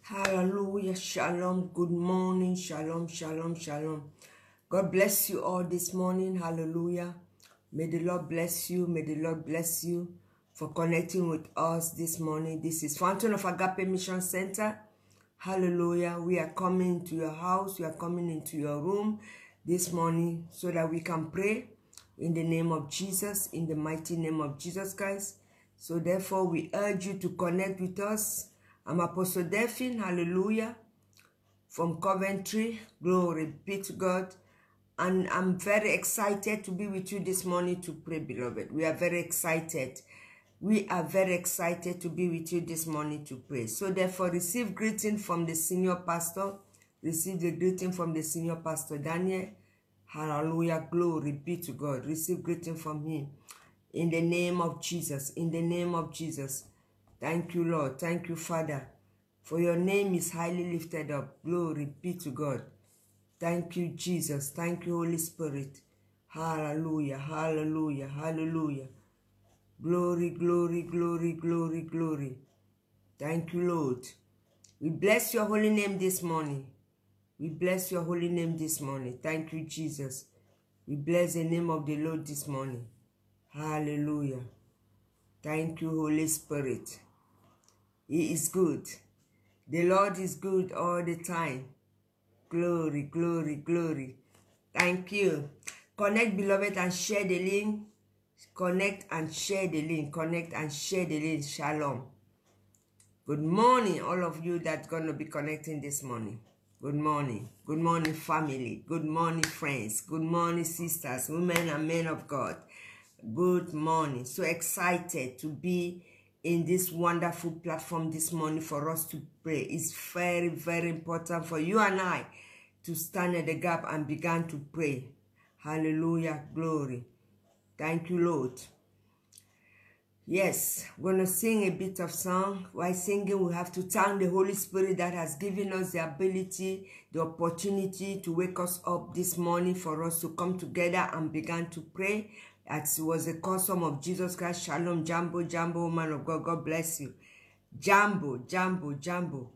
Hallelujah. Shalom. Good morning. Shalom. Shalom. Shalom. God bless you all this morning. Hallelujah. May the Lord bless you. May the Lord bless you for connecting with us this morning. This is Fountain of Agape Mission Center. Hallelujah. We are coming to your house. We are coming into your room this morning so that we can pray in the name of Jesus, in the mighty name of Jesus Christ. So therefore, we urge you to connect with us. I'm Apostle Delphine, hallelujah, from Coventry. Glory be to God. And I'm very excited to be with you this morning to pray, beloved. We are very excited. We are very excited to be with you this morning to pray. So therefore, receive greeting from the senior pastor. Receive the greeting from the senior pastor, Daniel. Hallelujah, glory be to God. Receive greeting from him. In the name of Jesus, in the name of Jesus. Thank you, Lord. Thank you, Father. For your name is highly lifted up. Glory be to God. Thank you, Jesus. Thank you, Holy Spirit. Hallelujah, hallelujah, hallelujah. Glory, glory, glory, glory, glory. Thank you, Lord. We bless your holy name this morning. We bless your holy name this morning. Thank you, Jesus. We bless the name of the Lord this morning. Hallelujah. Thank you, Holy Spirit. He is good. The Lord is good all the time. Glory, glory, glory. Thank you. Connect, beloved, and share the link. Connect and share the link. Connect and share the link. Shalom. Good morning, all of you that's going to be connecting this morning. Good morning. Good morning, family. Good morning, friends. Good morning, sisters, women and men of God. Good morning. So excited to be in this wonderful platform this morning for us to pray. It's very, very important for you and I to stand at the gap and begin to pray. Hallelujah. Glory. Thank you, Lord. Yes, we're going to sing a bit of song. While singing, we have to thank the Holy Spirit that has given us the ability, the opportunity to wake us up this morning for us to come together and begin to pray. As was the custom of Jesus Christ. Shalom, Jambo, Jambo, man of God. God bless you. Jambo, Jambo, Jambo.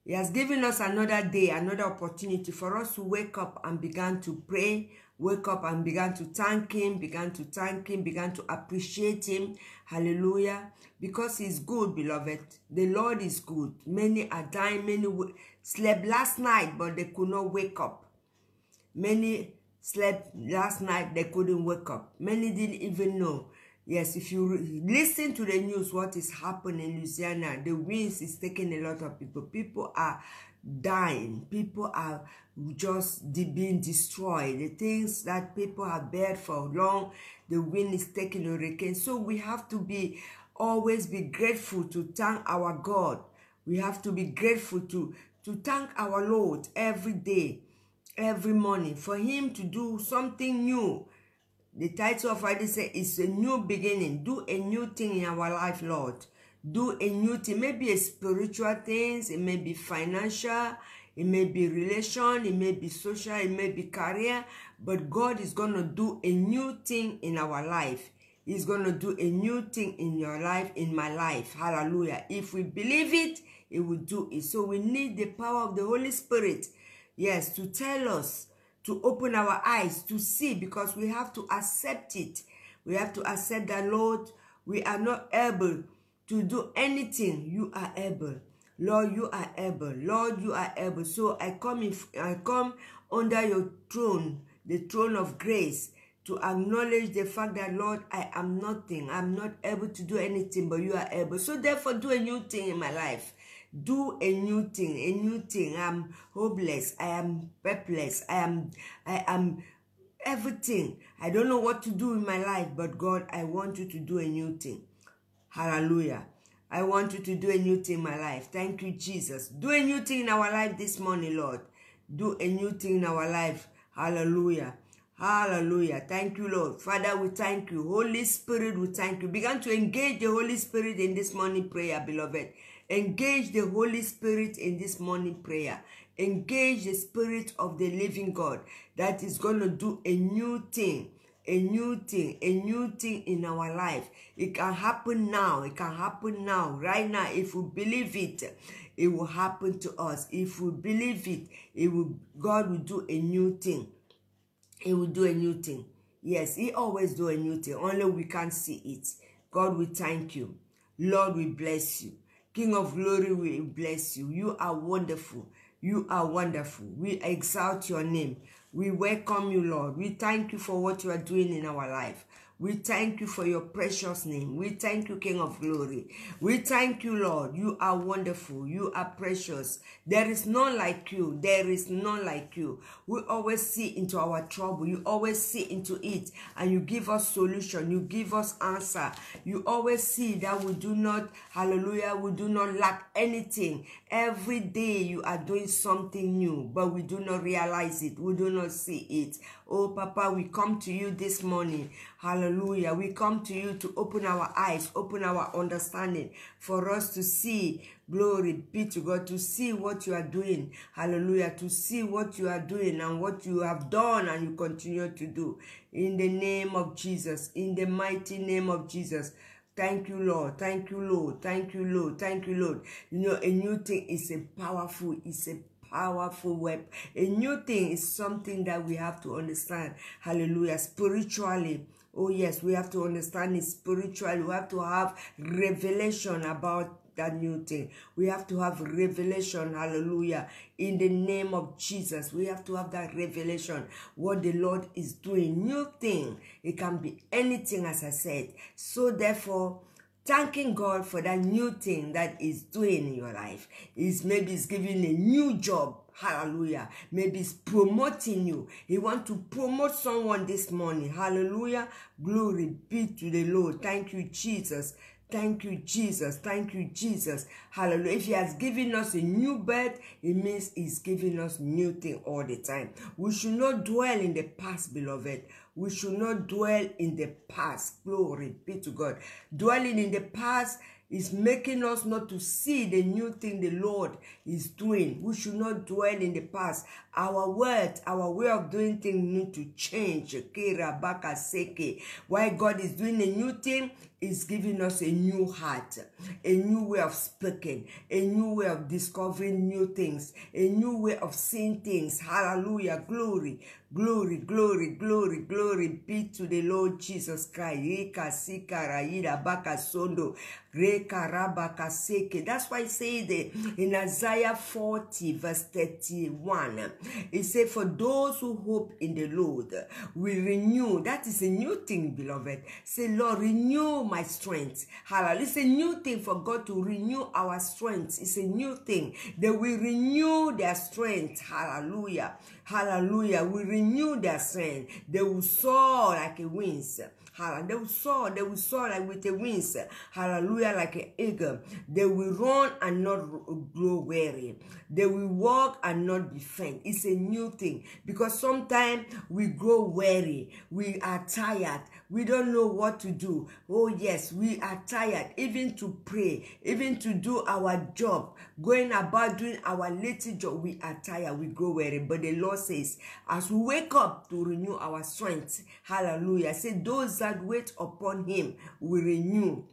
He has given us another day, another opportunity for us to wake up and begin to pray, wake up and begin to thank him, begin to appreciate him. Hallelujah. Because he's good, beloved. The Lord is good. Many are dying, many slept last night, but they could not wake up. Many slept last night, they couldn't wake up. Many didn't even know. Yes, if you listen to the news, what is happening in Louisiana, the winds is taking a lot of people. People are dying. People are just being destroyed. The things that people have bared for long, the wind is taking a hurricane. So we have to always be grateful to thank our God. We have to be grateful to thank our Lord every day, every morning, for him to do something new. The title of Friday says it's a new beginning. Do a new thing in our life, Lord. Do a new thing. It may be a spiritual things, it may be financial, it may be relation, it may be social, it may be career, but God is going to do a new thing in our life. He's going to do a new thing in your life, in my life. Hallelujah. If we believe it, he will do it. So we need the power of the Holy Spirit, yes, to tell us, to open our eyes to see, because we have to accept it. We have to accept that, Lord, we are not able to do anything. You are able. Lord, you are able. Lord, you are able. So I come under your throne, the throne of grace, to acknowledge the fact that, Lord, I am nothing. I'm not able to do anything, but you are able. So therefore, do a new thing in my life. Do a new thing, a new thing. I'm hopeless. I am helpless. I am everything. I don't know what to do in my life, but God, I want you to do a new thing. Hallelujah. I want you to do a new thing in my life. Thank you, Jesus. Do a new thing in our life this morning, Lord. Do a new thing in our life. Hallelujah. Hallelujah. Thank you, Lord. Father, we thank you. Holy Spirit, we thank you. Begin to engage the Holy Spirit in this morning prayer, beloved. Engage the Holy Spirit in this morning prayer. Engage the Spirit of the living God that is going to do a new thing a new thing in our life. It can happen now. It can happen now, right now. If we believe it, it will happen to us. If we believe it, God will do a new thing. He will do a new thing. Yes, he always do a new thing. Only we can't see it. God, we thank you. Lord, we bless you. King of glory, we bless you. You are wonderful. You are wonderful. We exalt your name. We welcome you, Lord. We thank you for what you are doing in our life. We thank you for your precious name. We thank you, King of glory. We thank you, Lord. You are wonderful. You are precious. There is none like you. There is none like you. We always see into our trouble. You always see into it, and you give us solution. You give us answer. You always see that we do not, hallelujah, we do not lack anything. Every day you are doing something new, but we do not realize it. We do not see it. Oh, Papa, we come to you this morning. Hallelujah. We come to you to open our eyes, open our understanding, for us to see, glory be to God, to see what you are doing. Hallelujah. To see what you are doing and what you have done and you continue to do. In the name of Jesus, in the mighty name of Jesus. Thank you, Lord. Thank you, Lord. Thank you, Lord. Thank you, Lord. You know, a new thing is a powerful weapon. A new thing is something that we have to understand. Hallelujah. Spiritually. Oh yes, we have to understand it spiritually. We have to have revelation about that new thing. We have to have revelation. Hallelujah. In the name of Jesus, we have to have that revelation. What the Lord is doing. New thing. It can be anything, as I said. So therefore, thanking God for that new thing that is doing in your life. Maybe it's giving a new job. Hallelujah. Maybe it's promoting you. He wants to promote someone this morning. Hallelujah. Glory be to the Lord. Thank you, Jesus. Thank you, Jesus. Thank you, Jesus. Hallelujah. If he has given us a new birth, it means he's giving us new thing all the time. We should not dwell in the past, beloved. We should not dwell in the past. Glory be to God. Dwelling in the past is making us not to see the new thing the Lord is doing. We should not dwell in the past. Our words, our way of doing things need to change. Why God is doing a new thing is giving us a new heart, a new way of speaking, a new way of discovering new things, a new way of seeing things. Hallelujah. Glory, glory, glory, glory, glory be to the Lord Jesus Christ. That's why it says in Isaiah 40 verse 31, it says, for those who hope in the Lord will renew. That is a new thing, beloved. Say, Lord, renew my strength. Hallelujah. It's a new thing for God to renew our strength. It's a new thing. They will renew their strength. Hallelujah. Hallelujah. We renew their strength. They will soar like a wings. They will soar like with the wings. Hallelujah, like an eagle. They will run and not grow weary. They will walk and not be faint. It's a new thing, because sometimes we grow weary. We are tired. We don't know what to do. Oh yes, we are tired. Even to pray, even to do our job, going about doing our little job, we are tired. We grow weary. But the Lord says, as we wake up to renew our strength, hallelujah, say those that wait upon him will renew.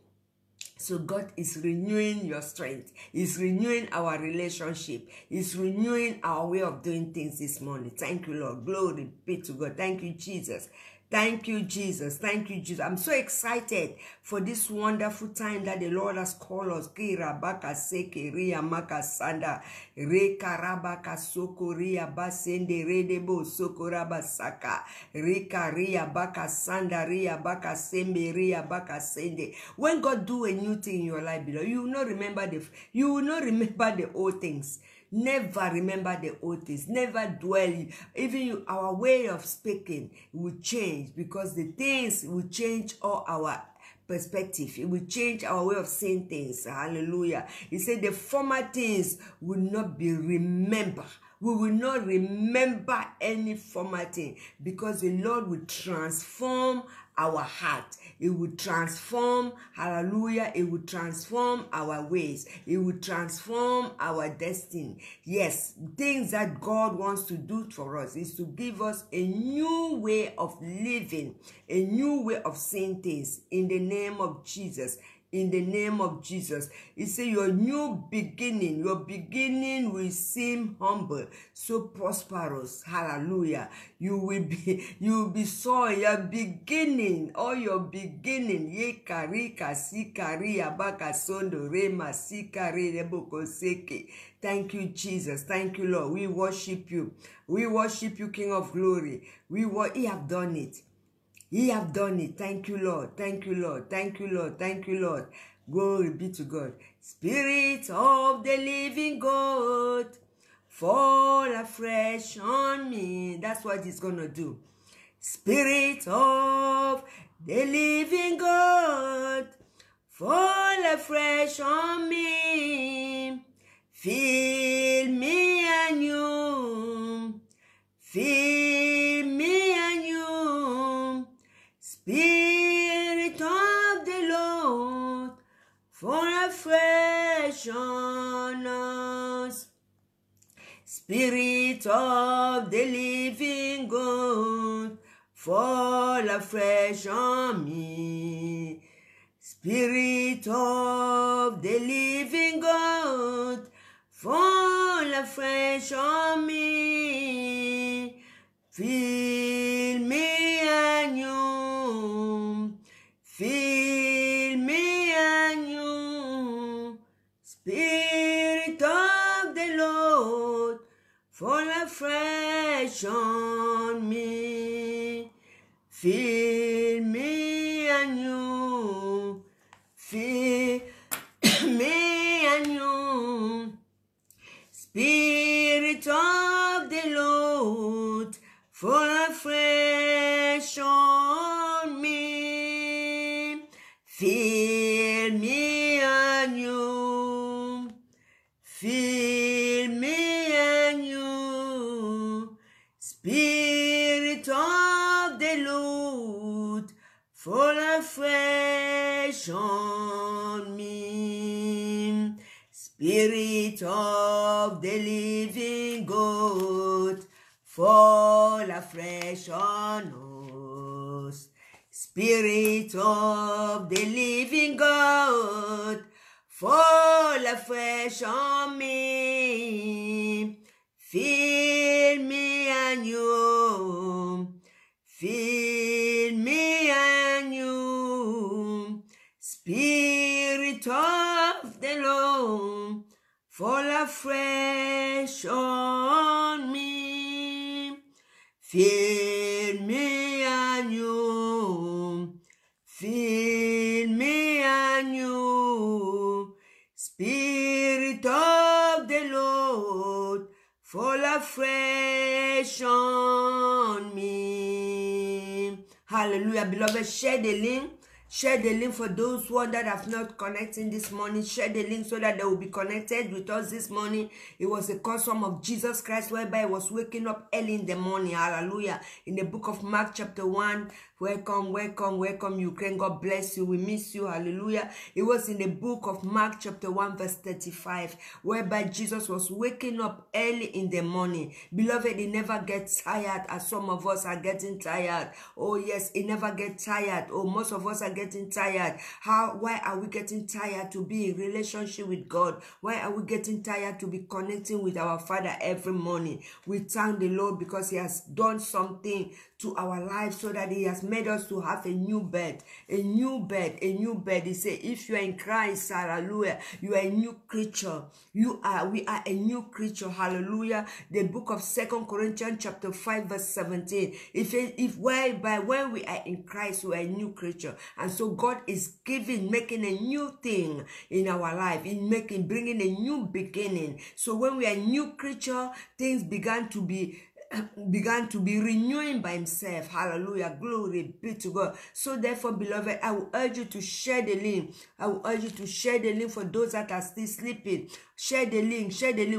So God is renewing your strength. He's renewing our relationship. He's renewing our way of doing things this morning. Thank you, Lord. Glory be to God. Thank you, Jesus. Thank you, Jesus. Thank you, Jesus. I'm so excited for this wonderful time that the Lord has called us. Kirabaka seke ria maka sanda re karabaka soko ria basende redebo soko rabasaka rika ria baka sanda ria baka sembe ria baka sende. When God do a new thing in your life, you will not remember the old things. Never remember the old things. Never dwell. Even our way of speaking will change, because the things will change all our perspective. It will change our way of saying things. Hallelujah. He said the former things will not be remembered. We will not remember any former thing, because the Lord will transform our heart. It will transform, hallelujah, it will transform our ways. It will transform our destiny. Yes, things that God wants to do for us is to give us a new way of living, a new way of seeing things in the name of Jesus. In the name of Jesus. He said your new beginning, your beginning will seem humble, so prosperous. Hallelujah. You will be so your beginning, or your beginning. Ye kari kasi kari abaka sondo rema si kari reboko seke. Thank you, Jesus. Thank you, Lord. We worship you. We worship you, King of Glory. He have done it. Ye have done it. Thank you, Lord. Thank you, Lord. Thank you, Lord. Thank you, Lord. Glory be to God. Spirit of the living God, fall afresh on me. That's what he's going to do. Spirit of the living God, fall afresh on me. Fill me anew. Fill me anew. Spirit of the Lord, fall afresh on us. Spirit of the living God, fall afresh on me. Spirit of the living God, fall afresh on me. Fill me anew. Fill me anew. Spirit of the Lord, fall afresh on me. Fill me anew. Fill me anew. Spirit of the Lord, fall afresh on me. Fill me anew. Fill me anew. Spirit of the Lord, fall afresh on me. Spirit of the living God, fall afresh on us. Spirit of the living God, fall afresh on me. Fill me anew. Fill me anew. Spirit of the Lord, fall afresh on me. Fill me anew. Fill me anew. Spirit of the Lord, fall afresh on me. Hallelujah. Beloved, share the link. Share the link for those that have not connected this morning. Share the link so that they will be connected with us this morning. It was a custom of Jesus Christ whereby he was waking up early in the morning. Hallelujah. In the book of Mark chapter 1. Welcome, welcome, welcome, Ukraine. God bless you. We miss you. Hallelujah. It was in the book of Mark chapter 1 verse 35 whereby Jesus was waking up early in the morning. Beloved, he never gets tired as some of us are getting tired. Oh yes, he never gets tired. Oh, most of us are getting tired. Why are we getting tired to be in relationship with God? Why are we getting tired to be connecting with our Father every morning? We thank the Lord because he has done something to our lives so that he has made us to have a new bed, a new bed, a new bed. He said, if you are in Christ, hallelujah, you are a new creature. We are a new creature, hallelujah. The book of 2 Corinthians chapter 5 verse 17. If whereby when we are in Christ, we are a new creature. And so God is making a new thing in our life, bringing a new beginning. So when we are a new creature, things began to be began to be renewing by himself. Hallelujah. Glory be to God. So therefore, beloved, I will urge you to share the link. I will urge you to share the link for those that are still sleeping. Share the link,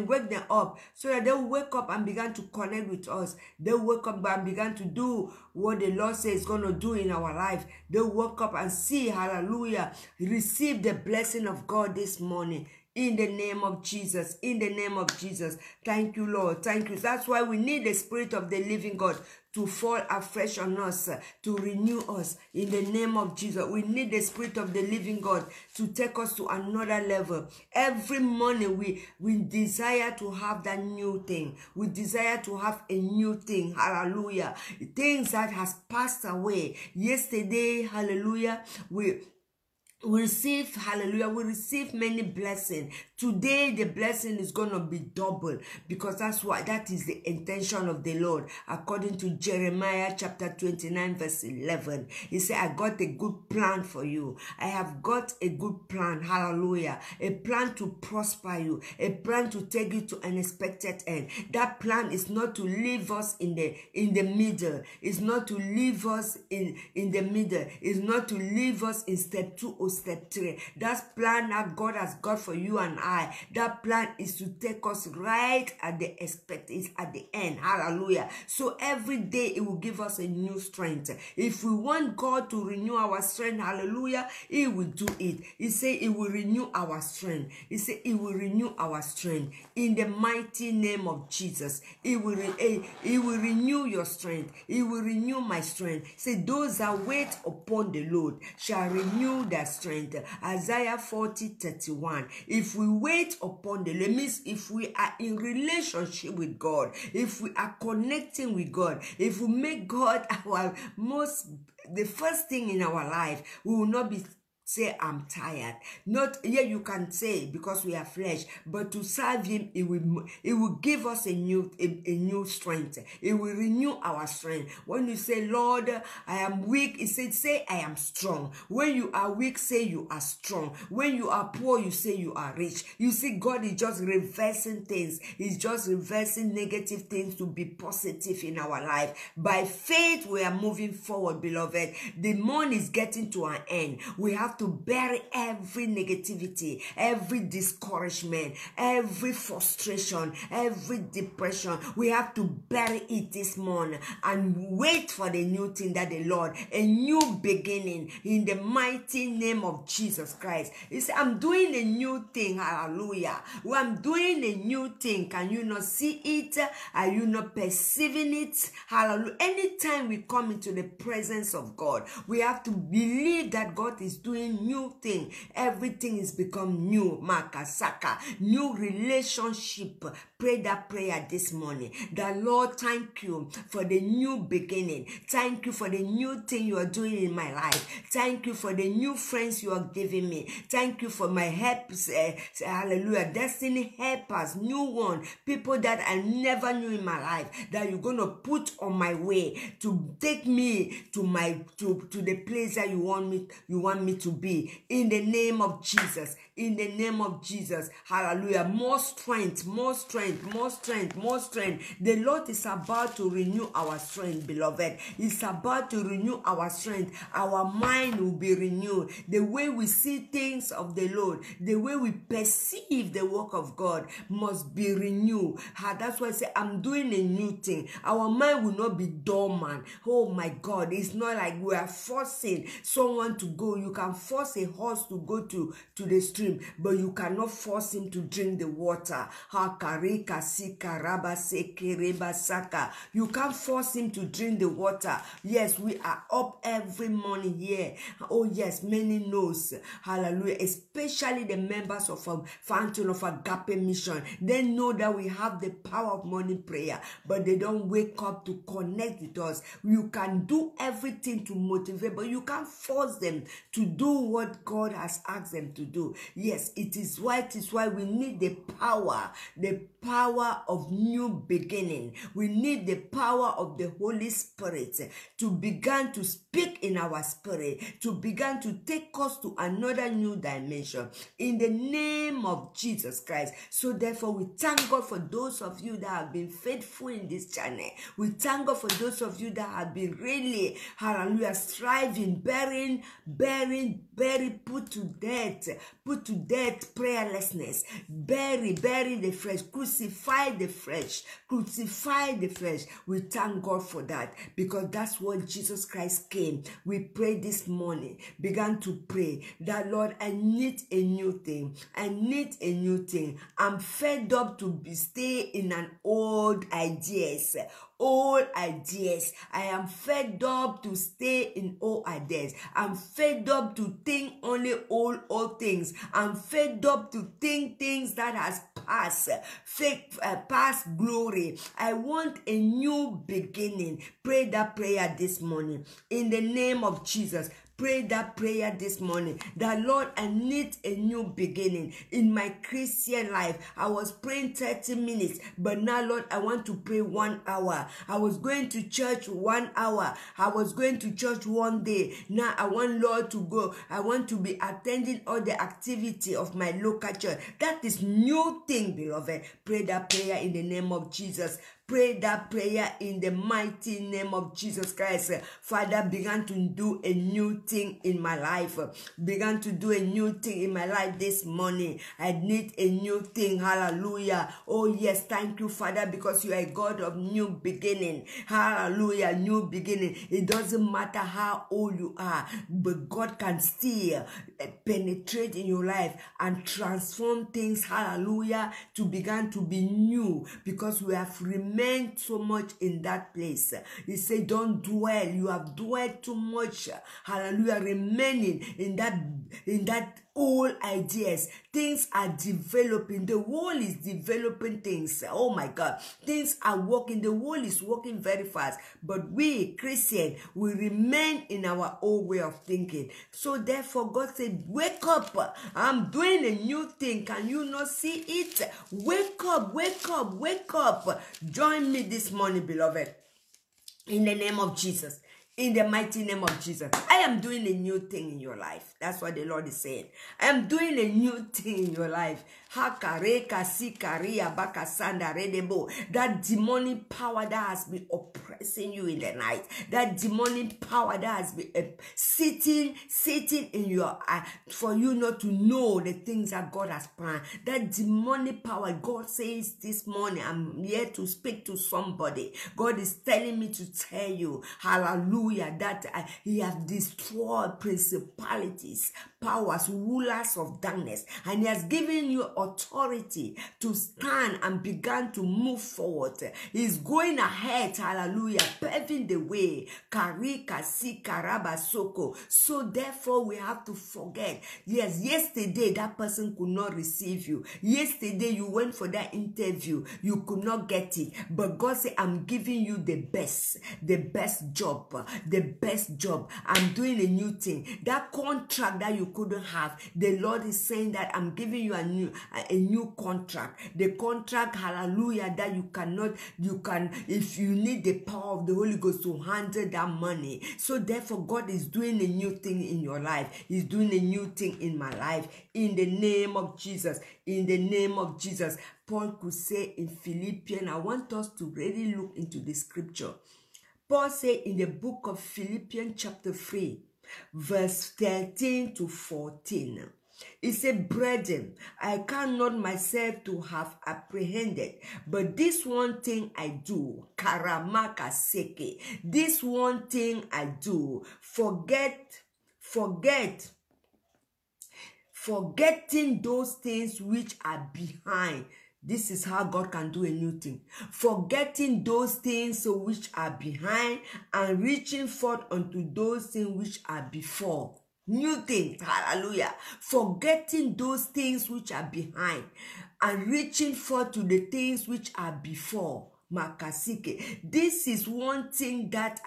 wake them up so that they will wake up and begin to connect with us. They will wake up and begin to do what the Lord says is going to do in our life. They will wake up and see, hallelujah, receive the blessing of God this morning. In the name of Jesus, in the name of Jesus. Thank you, Lord. Thank you. That's why we need the Spirit of the living God to fall afresh on us, to renew us. In the name of Jesus, we need the Spirit of the living God to take us to another level. Every morning we desire to have that new thing. We desire to have a new thing. Hallelujah. Things that has passed away. Yesterday, hallelujah, we receive, hallelujah, we receive many blessings. Today the blessing is going to be double, because that is the intention of the Lord. According to Jeremiah chapter 29 verse 11, he said, I got a good plan for you. I have got a good plan, hallelujah, a plan to prosper you, a plan to take you to an expected end. That plan is not to leave us in the middle. It's not to leave us in the middle. It's not to leave us in step 2 or step 3. That plan that God has got for you and I, that plan is to take us right at the at the end. Hallelujah. So every day it will give us a new strength. If we want God to renew our strength, hallelujah, he will do it. He said he will renew our strength. He said he will renew our strength in the mighty name of Jesus. He will renew your strength. He will renew my strength. Say, those that wait upon the Lord shall renew their strength. Isaiah 40:31. If we wait upon the Lord, means if we are in relationship with God, if we are connecting with God, if we make God the first thing in our life, we will not be say I'm tired. Not you can say, because we are flesh, but to serve him, it will give us a new strength. It will renew our strength. When you say, Lord, I am weak, it said, say I am strong. When you are weak, say you are strong. When you are poor, you say you are rich. You see, God is just reversing things. He's just reversing negative things to be positive in our life. By faith, we are moving forward, beloved. The month is getting to an end. We have to bury every negativity, every discouragement, every frustration, every depression. We have to bury it this morning and wait for the new thing that the Lord, a new beginning in the mighty name of Jesus Christ. He said, I'm doing a new thing. Hallelujah. Well, I'm doing a new thing. Can you not see it? Are you not perceiving it? Hallelujah. Anytime we come into the presence of God, we have to believe that God is doing new thing. Everything is become new. Makasaka. New relationship. Pray that prayer this morning. The Lord, thank you for the new beginning. Thank you for the new thing you are doing in my life. Thank you for the new friends you are giving me. Thank you for my helps. Hallelujah. Destiny helpers. New one. People that I never knew in my life that you're going to put on my way to take me to the place that you want me to be. In the name of Jesus. In the name of Jesus. Hallelujah. More strength, more strength, more strength, more strength. The Lord is about to renew our strength, beloved. He's about to renew our strength. Our mind will be renewed. The way we see things of the Lord, the way we perceive the work of God must be renewed. That's why I say, I'm doing a new thing. Our mind will not be dormant. Oh my God. It's not like we are forcing someone to go. You can force a horse to go to the stream, but you cannot force him to drink the water. You can't force him to drink the water. Yes, we are up every morning here. Oh yes, many knows. Hallelujah. Especially the members of a Fountain of Agape Mission. They know that we have the power of morning prayer, but they don't wake up to connect with us. You can do everything to motivate, but you can't force them to do what God has asked them to do. Yes, it is why we need the power of new beginning. We need the power of the Holy Spirit to begin to speak in our spirit, to begin to take us to another new dimension in the name of Jesus Christ. So therefore, we thank God for those of you that have been faithful in this channel. We thank God for those of you that have been really, hallelujah, striving, bearing, put to death prayerlessness, bury the flesh, crucify the flesh. We thank God for that, because that's what Jesus Christ came. We pray this morning, began to pray that, Lord, I need a new thing. I'm fed up to stay in an old ideas. I am fed up to stay in old ideas. I'm fed up to think only old things. I'm fed up to think things that has passed, past glory. I want a new beginning. Pray that prayer this morning in the name of Jesus. Pray that prayer this morning, that Lord, I need a new beginning in my Christian life. I was praying 30 minutes, but now, Lord, I want to pray 1 hour. I was going to church 1 hour. I was going to church one day. Now I want, Lord, to go. I want to be attending all the activity of my local church. That is new thing, beloved. Pray that prayer in the name of Jesus. Pray that prayer in the mighty name of Jesus Christ. Father, began to do a new thing in my life. Began to do a new thing in my life this morning. I need a new thing. Hallelujah. Oh yes, thank you, Father, because you are a God of new beginning. Hallelujah, new beginning. It doesn't matter how old you are, but God can still penetrate in your life and transform things, hallelujah, to begin to be new, because we have remained so much in that place. He said, don't dwell. You have dwelled too much, hallelujah, remaining in that old ideas. Things are developing. The world is developing things. Oh my God. Things are working. The world is working very fast. But we, Christians, we remain in our old way of thinking. So therefore, God said, wake up. I'm doing a new thing. Can you not see it? Wake up, wake up, wake up. Join me this morning, beloved. In the name of Jesus. In the mighty name of Jesus. I am doing a new thing in your life. That's what the Lord is saying. I am doing a new thing in your life. That demonic power that has been oppressing you in the night. That demonic power that has been sitting in your eye for you not to know the things that God has planned. That demonic power, God says this morning, I'm here to speak to somebody. God is telling me to tell you, hallelujah, that he has destroyed principalities, powers, rulers of darkness, and he has given you authority to stand and begin to move forward. He's going ahead, hallelujah, paving the way. So therefore we have to forget, yes, yesterday that person could not receive you. Yesterday you went for that interview, you could not get it, but God said, I'm giving you the best job. I'm doing a new thing. That contract that you couldn't have, the Lord is saying that I'm giving you a new contract. The contract, hallelujah, that you can, if you need the power of the Holy Ghost to handle that money. So therefore, God is doing a new thing in your life. He's doing a new thing in my life. In the name of Jesus. In the name of Jesus. Paul could say in Philippians, I want us to really look into the scripture. Paul said in the book of Philippians chapter 3, verse 13 to 14. He said, brethren, I cannot myself to have apprehended, but this one thing I do, karamaka seke, this one thing I do, forgetting those things which are behind. This is how God can do a new thing. Forgetting those things which are behind and reaching forth unto those things which are before. New thing. Hallelujah. Forgetting those things which are behind and reaching forth to the things which are before. Makasike. This is one thing that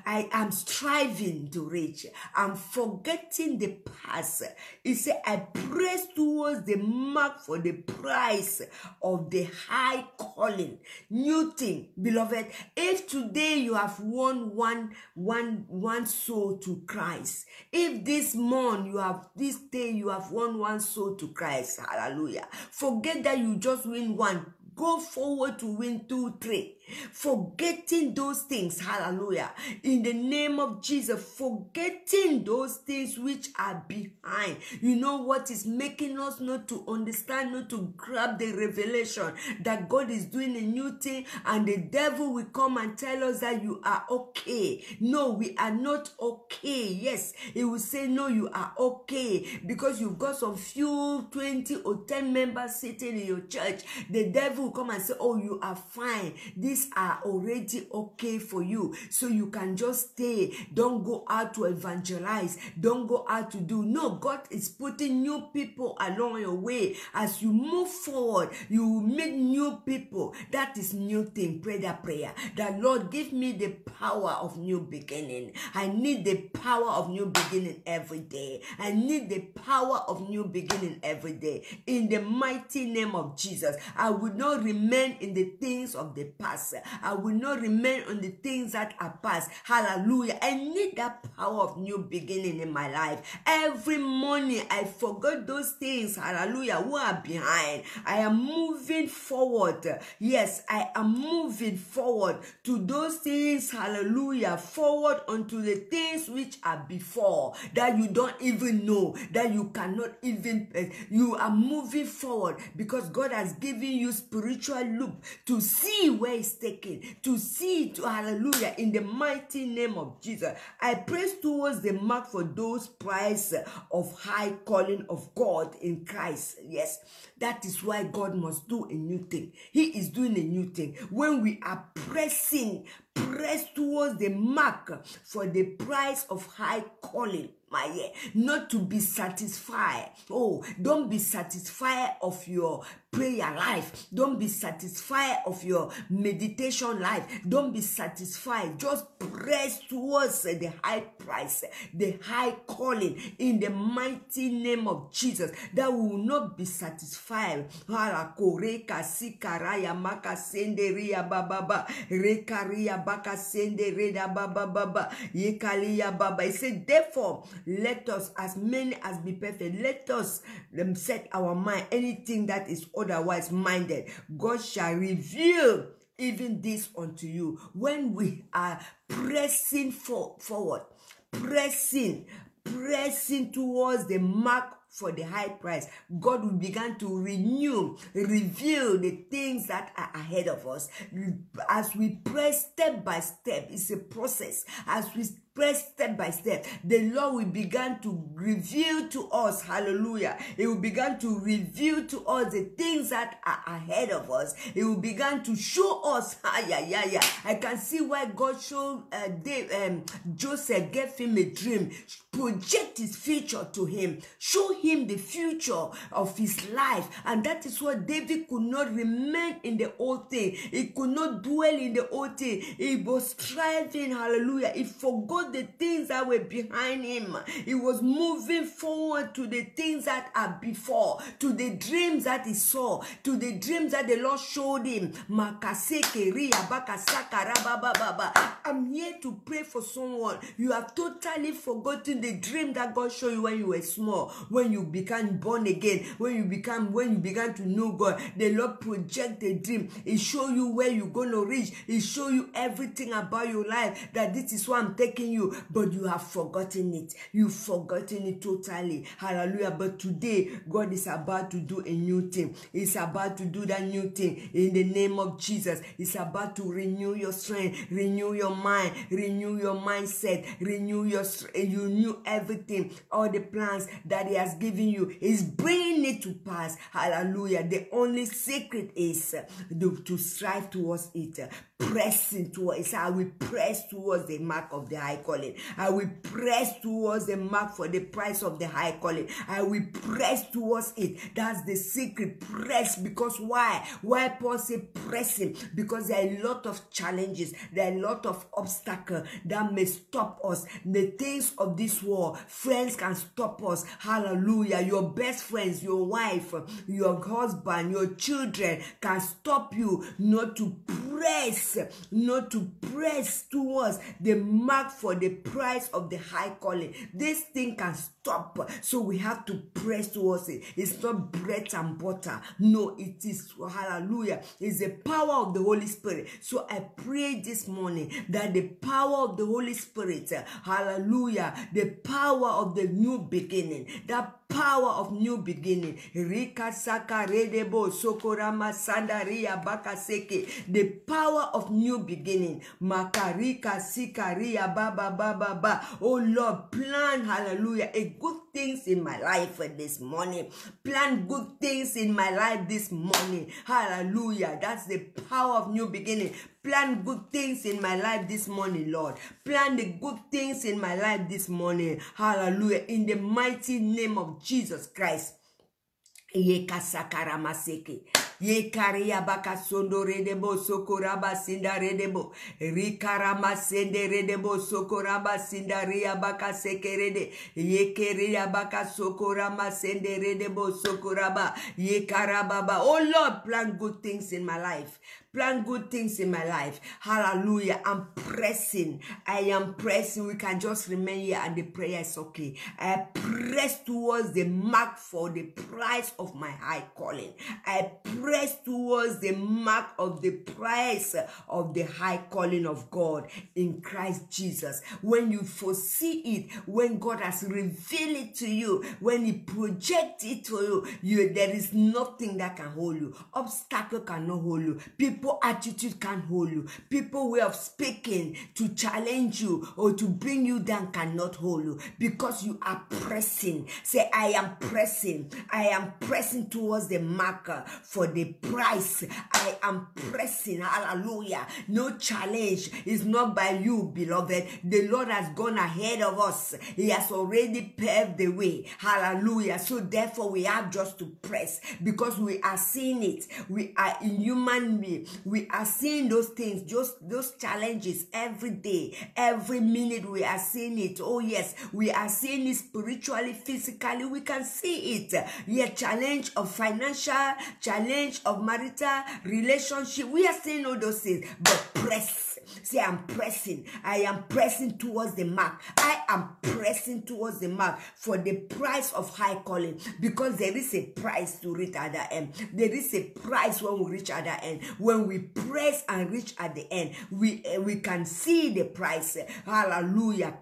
I am striving to reach. I'm forgetting the past. He said, I press towards the mark for the prize of the high calling. New thing, beloved. If today you have won one soul to Christ, if this day you have won one soul to Christ, hallelujah. Forget that you just win one. Go forward to win 2, 3. Forgetting those things, hallelujah, in the name of Jesus. Forgetting those things which are behind. You know what is making us not to understand, not to grab the revelation that God is doing a new thing, and the devil will come and tell us that you are okay. No, we are not okay. Yes, he will say no, you are okay, because you've got some few 20 or 10 members sitting in your church. The devil will come and say, oh, you are fine. These are already okay for you, so you can just stay. Don't go out to evangelize. Don't go out to do. No, God is putting new people along your way. As you move forward, you will meet new people. That is new thing. Pray that prayer. That Lord, give me the power of new beginning. I need the power of new beginning every day. I need the power of new beginning every day. In the mighty name of Jesus, I will not remain in the things of the past. I will not remain on the things that are past. Hallelujah. I need that power of new beginning in my life. Every morning I forgot those things, hallelujah, who are behind. I am moving forward. Yes, I am moving forward to those things, hallelujah, forward unto the things which are before, that you don't even know, that you cannot even, you are moving forward because God has given you spiritual loop to see where it's taken, to see it, hallelujah, in the mighty name of Jesus. I press towards the mark for those prize of high calling of God in Christ. Yes, that is why God must do a new thing. He is doing a new thing. When we are press towards the mark for the prize of high calling, not to be satisfied. Oh, don't be satisfied of your prayer life. Don't be satisfied of your meditation life. Don't be satisfied. Just press towards the high price, the high calling, in the mighty name of Jesus, that we will not be satisfied. He said, therefore, let us, as many as be perfect, let us set our mind. Anything that is otherwise minded, God shall reveal even this unto you. When we are pressing forward, pressing towards the mark for the high price, God will begin to reveal the things that are ahead of us. As we press step by step, it's a process. As we press step by step, the Lord will begin to reveal to us, hallelujah. He will begin to reveal to us the things that are ahead of us. He will begin to show us, I can see why God showed Joseph, gave him a dream, project his future to him, show him the future of his life. And that is what David could not remain in the old thing. He could not dwell in the old thing. He was striving, hallelujah. He forgot the things that were behind him. He was moving forward to the things that are before, to the dreams that he saw, to the dreams that the Lord showed him. I'm here to pray for someone. You have totally forgotten the dream that God showed you when you were small, when you became born again, when you began to know God. The Lord project the dream. He show you where you're going to reach. He show you everything about your life, that this is where I'm taking you, but you have forgotten it. You've forgotten it totally. Hallelujah. But today, God is about to do a new thing. He's about to do that new thing in the name of Jesus. He's about to renew your strength, renew your mind, renew your mindset, renew everything. All the plans that He has given you is bringing it to pass. Hallelujah. The only secret is to strive towards it, pressing towards it. I will press towards the mark of the high calling. I will press towards the mark for the price of the high calling. I will press towards it. That's the secret. Press. Because why? Why Paul say pressing? Because there are a lot of challenges. There are a lot of obstacles that may stop us. The things of this world, friends can stop us. Hallelujah. Your best friends, your wife, your husband, your children can stop you not to press towards the mark for the price of the high calling. This thing can stop, so we have to press towards it. It's not bread and butter. No, it is, hallelujah, it's the power of the Holy Spirit. So I pray this morning that the power of the Holy Spirit, hallelujah, the power of the new beginning, that power of new beginning, Rika Saka Redebo Sokorama Sandaria Bakaseke, the power of new beginning, Makarika Sikaria Baba. Oh Lord, plan, hallelujah, a good things in my life this morning. Plan good things in my life this morning. Hallelujah. That's the power of new beginning. Plan good things in my life this morning, Lord. Plan the good things in my life this morning. Hallelujah. In the mighty name of Jesus Christ. Yekasakaramaseke. Yekaria baka sondo redebo sokoraba sinda redebo. Rikarama sende redebo sokoraba sinda ria baka sekerede. Yekeria baka sokorama sende redebo sokoraba. Yekarababa. Oh Lord, plan good things in my life. Plan good things in my life. Hallelujah. I'm pressing. I am pressing. We can just remain here and the prayer is okay. I press towards the mark for the price of my high calling. I press towards the mark of the price of the high calling of God in Christ Jesus. When you foresee it, when God has revealed it to you, when He projects it to you, there is nothing that can hold you. Obstacle cannot hold you. People attitude can't hold you. People way of speaking to challenge you or to bring you down cannot hold you, because you are pressing. Say, I am pressing. I am pressing towards the marker for the price. I am pressing. Hallelujah. No challenge is not by you, beloved. The Lord has gone ahead of us. He has already paved the way. Hallelujah. So therefore we have just to press, because we are seeing it. We are in human being. We are seeing those things, just those challenges every day, every minute. We are seeing it. Oh yes, we are seeing it spiritually, physically. We can see it. Yeah, challenge of financial, challenge of marital relationship. We are seeing all those things. But press. Say, I'm pressing. I am pressing towards the mark. I am pressing towards the mark for the price of high calling, because there is a price to reach at the end. There is a price when we reach at the end. When we press and reach at the end, we can see the price. Hallelujah.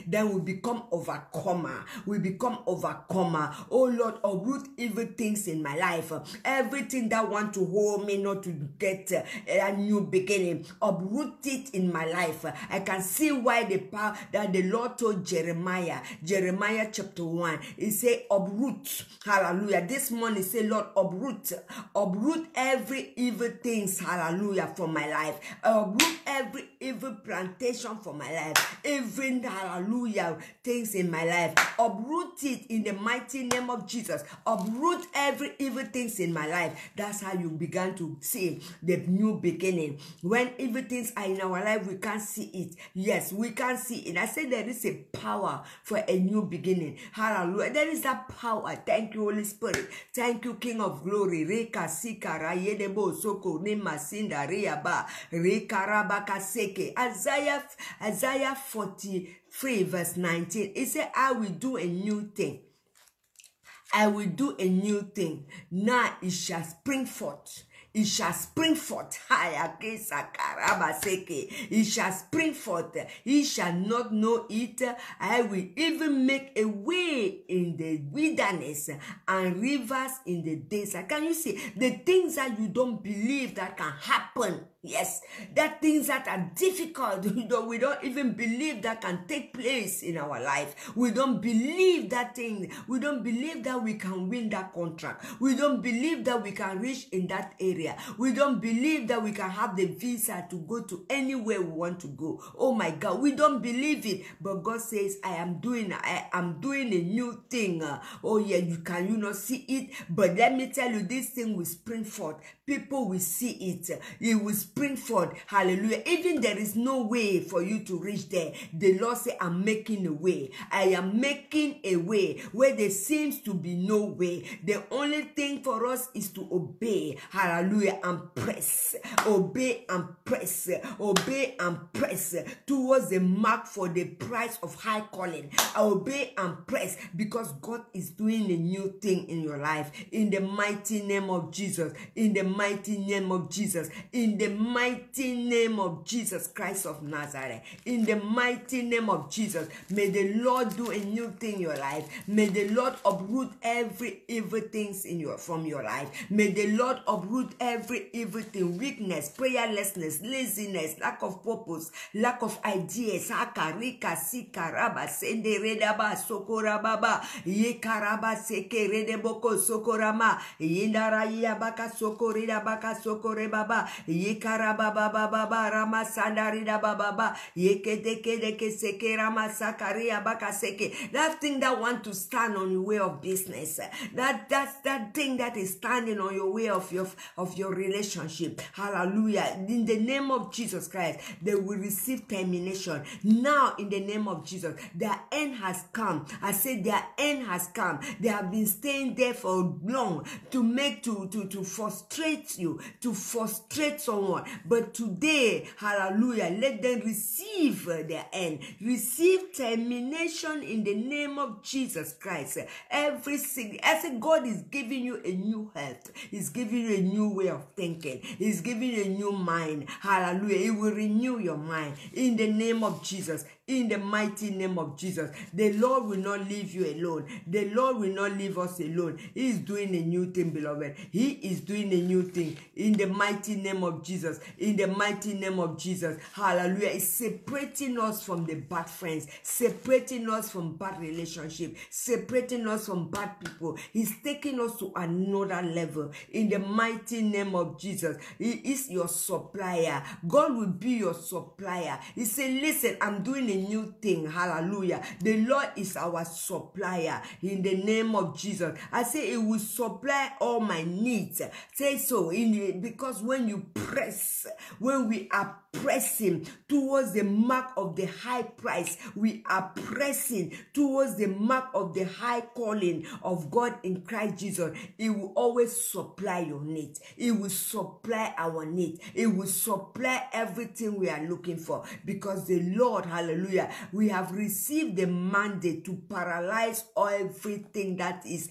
Then we become overcomer. We become overcomer. Oh Lord, uproot evil things in my life. Everything that want to hold me not to get a new beginning, uproot it in my life. I can see why the power that the Lord told Jeremiah chapter 1, he said uproot. Hallelujah. This morning say, Lord, uproot every evil things, hallelujah, for my life. Uproot every evil plantation for my life. Even, hallelujah, things in my life. Uproot it in the mighty name of Jesus. Uproot every evil things in my life. That's how you began to see the new beginning. When evil things are in our life, we can't see it. Yes, we can see it. I say there is a power for a new beginning. Hallelujah. There is that power. Thank you, Holy Spirit. Thank you, King of Glory. Reka sika rayedebo soko nema sinda riaba rekarabaka seke. Isaiah 43 verse 19. It said, I will do a new thing. I will do a new thing. Now it shall spring forth. It shall spring forth. It shall spring forth. He shall not know it. I will even make a way in the wilderness and rivers in the desert. Can you see the things that you don't believe that can happen? Yes, that things that are difficult, we don't even believe that can take place in our life. We don't believe that thing. We don't believe that we can win that contract. We don't believe that we can reach in that area. Nigeria. We don't believe that we can have the visa to go to anywhere we want to go. Oh my God, we don't believe it. But God says, I am doing a new thing. Oh yeah, you not see it? But let me tell you, this thing will spring forth. People will see it. It will spring forth. Hallelujah. Even there is no way for you to reach there. The Lord said, I'm making a way. I am making a way where there seems to be no way. The only thing for us is to obey. Hallelujah. And press. Obey and press. Obey and press towards the mark for the prize of high calling. Obey and press because God is doing a new thing in your life. In the mighty name of Jesus. In the mighty name of Jesus. In the mighty name of Jesus Christ of Nazareth. In the mighty name of Jesus. May the Lord do a new thing in your life. May the Lord uproot every evil things from your life. May the Lord uproot every evil thing, weakness, prayerlessness, laziness, lack of purpose, lack of ideas. Hakarika sikaraba sende redaba sokorababa ye karaba seke redeboko sokorama yindara yabaka sokorida baka sokore baba ye karababa baba rama sandarida baba ye kedeke seke rama sakaria baka seke. That thing that want to stand on your way of business, that thing that is standing on your way of your relationship. Hallelujah. In the name of Jesus Christ, they will receive termination. Now, in the name of Jesus, their end has come. I said their end has come. They have been staying there for long to frustrate you, to frustrate someone. But today, hallelujah, let them receive their end. Receive termination in the name of Jesus Christ. I said God is giving you a new health. He's giving you a new way of thinking. He's giving you a new mind. Hallelujah. He will renew your mind in the name of Jesus. In the mighty name of Jesus. The Lord will not leave you alone. The Lord will not leave us alone. He is doing a new thing, beloved. He is doing a new thing in the mighty name of Jesus. In the mighty name of Jesus. Hallelujah. It's separating us from the bad friends, separating us from bad relationships, separating us from bad people. He's taking us to another level in the mighty name of Jesus. He is your supplier. God will be your supplier. He said, listen, I'm doing a new thing. Hallelujah. The Lord is our supplier in the name of Jesus. I say it will supply all my needs. Say so because when you press, when we are pressing towards the mark of the high price, we are pressing towards the mark of the high calling of God in Christ Jesus. It will always supply your needs. It will supply our needs. It will supply everything we are looking for because the Lord, hallelujah, we have received the mandate to paralyze everything that is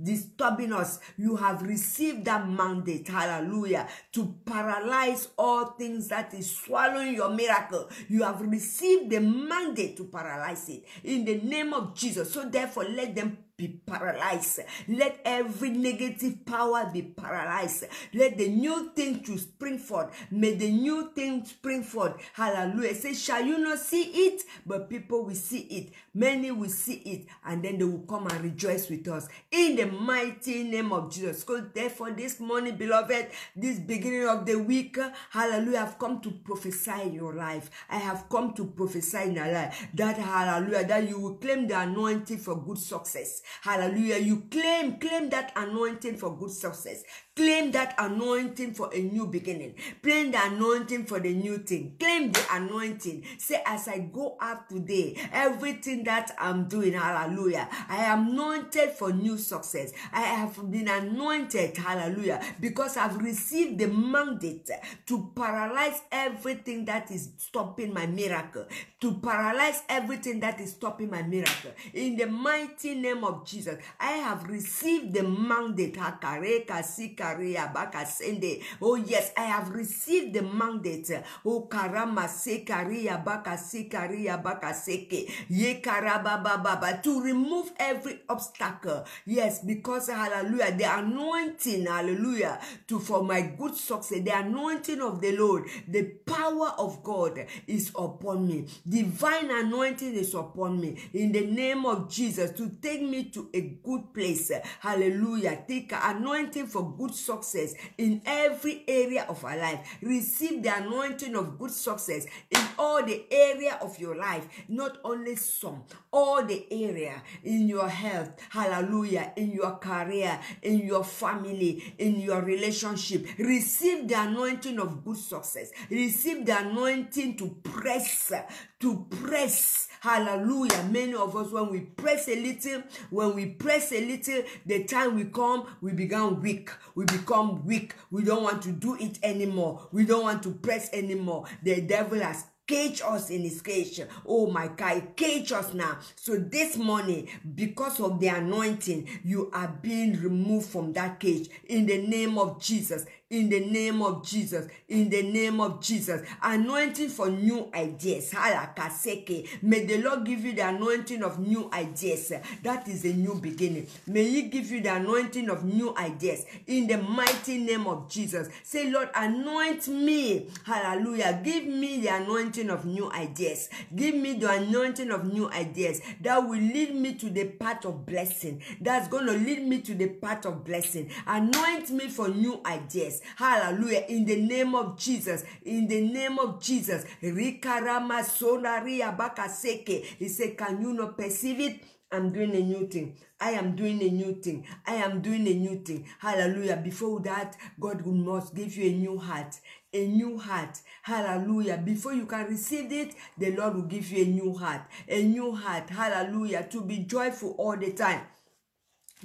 disturbing us. You have received that mandate, hallelujah, to paralyze all things that is swallowing your miracle. You have received the mandate to paralyze it in the name of Jesus. So therefore, let them be paralyzed. Let every negative power be paralyzed. Let the new thing to spring forth. May the new thing spring forth. Hallelujah. Say, shall you not see it? But people will see it. Many will see it. And then they will come and rejoice with us. In the mighty name of Jesus. So therefore, this morning, beloved, this beginning of the week, hallelujah, I've come to prophesy in your life. I have come to prophesy in your life. That, hallelujah, that you will claim the anointing for good success. Hallelujah. You claim that anointing for good success. Claim that anointing for a new beginning. Claim the anointing for the new thing. Claim the anointing. Say, as I go out today, everything that I'm doing, hallelujah, I am anointed for new success. I have been anointed, hallelujah, because I've received the mandate to paralyze everything that is stopping my miracle. To paralyze everything that is stopping my miracle. In the mighty name of Jesus, I have received the mandate. Oh yes, I have received the mandate. Oh karama sekaria baka sekaria baka seke ye karaba baba to remove every obstacle. Yes, because hallelujah, the anointing, hallelujah, for my good success, the anointing of the Lord, the power of God is upon me. Divine anointing is upon me in the name of Jesus to take me to a good place. Hallelujah. Take anointing for good success in every area of our life. Receive the anointing of good success in all the area of your life, not only some, all the area, in your health, hallelujah, in your career, in your family, in your relationship. Receive the anointing of good success. Receive the anointing to press, hallelujah. Many of us, when we press a little, the time we come, we become weak. We become weak. We don't want to do it anymore. We don't want to press anymore. The devil has cage us in his cage. Oh my God, cage us now. So this morning, because of the anointing, you are being removed from that cage in the name of Jesus. In the name of Jesus, in the name of Jesus. Anointing for new ideas. May the Lord give you the anointing of new ideas. That is a new beginning. May He give you the anointing of new ideas in the mighty name of Jesus. Say, Lord, anoint me. Hallelujah. Give me the anointing of new ideas. Give me the anointing of new ideas that will lead me to the path of blessing. That's going to lead me to the path of blessing. Anoint me for new ideas. Hallelujah. In the name of Jesus. In the name of Jesus. Rikarama sonaria bakaseke. He said, can you not perceive it? I'm doing a new thing. I am doing a new thing. I am doing a new thing. Hallelujah. Before that, God must give you a new heart. A new heart. Hallelujah. Before you can receive it, the Lord will give you a new heart. A new heart. Hallelujah. To be joyful all the time.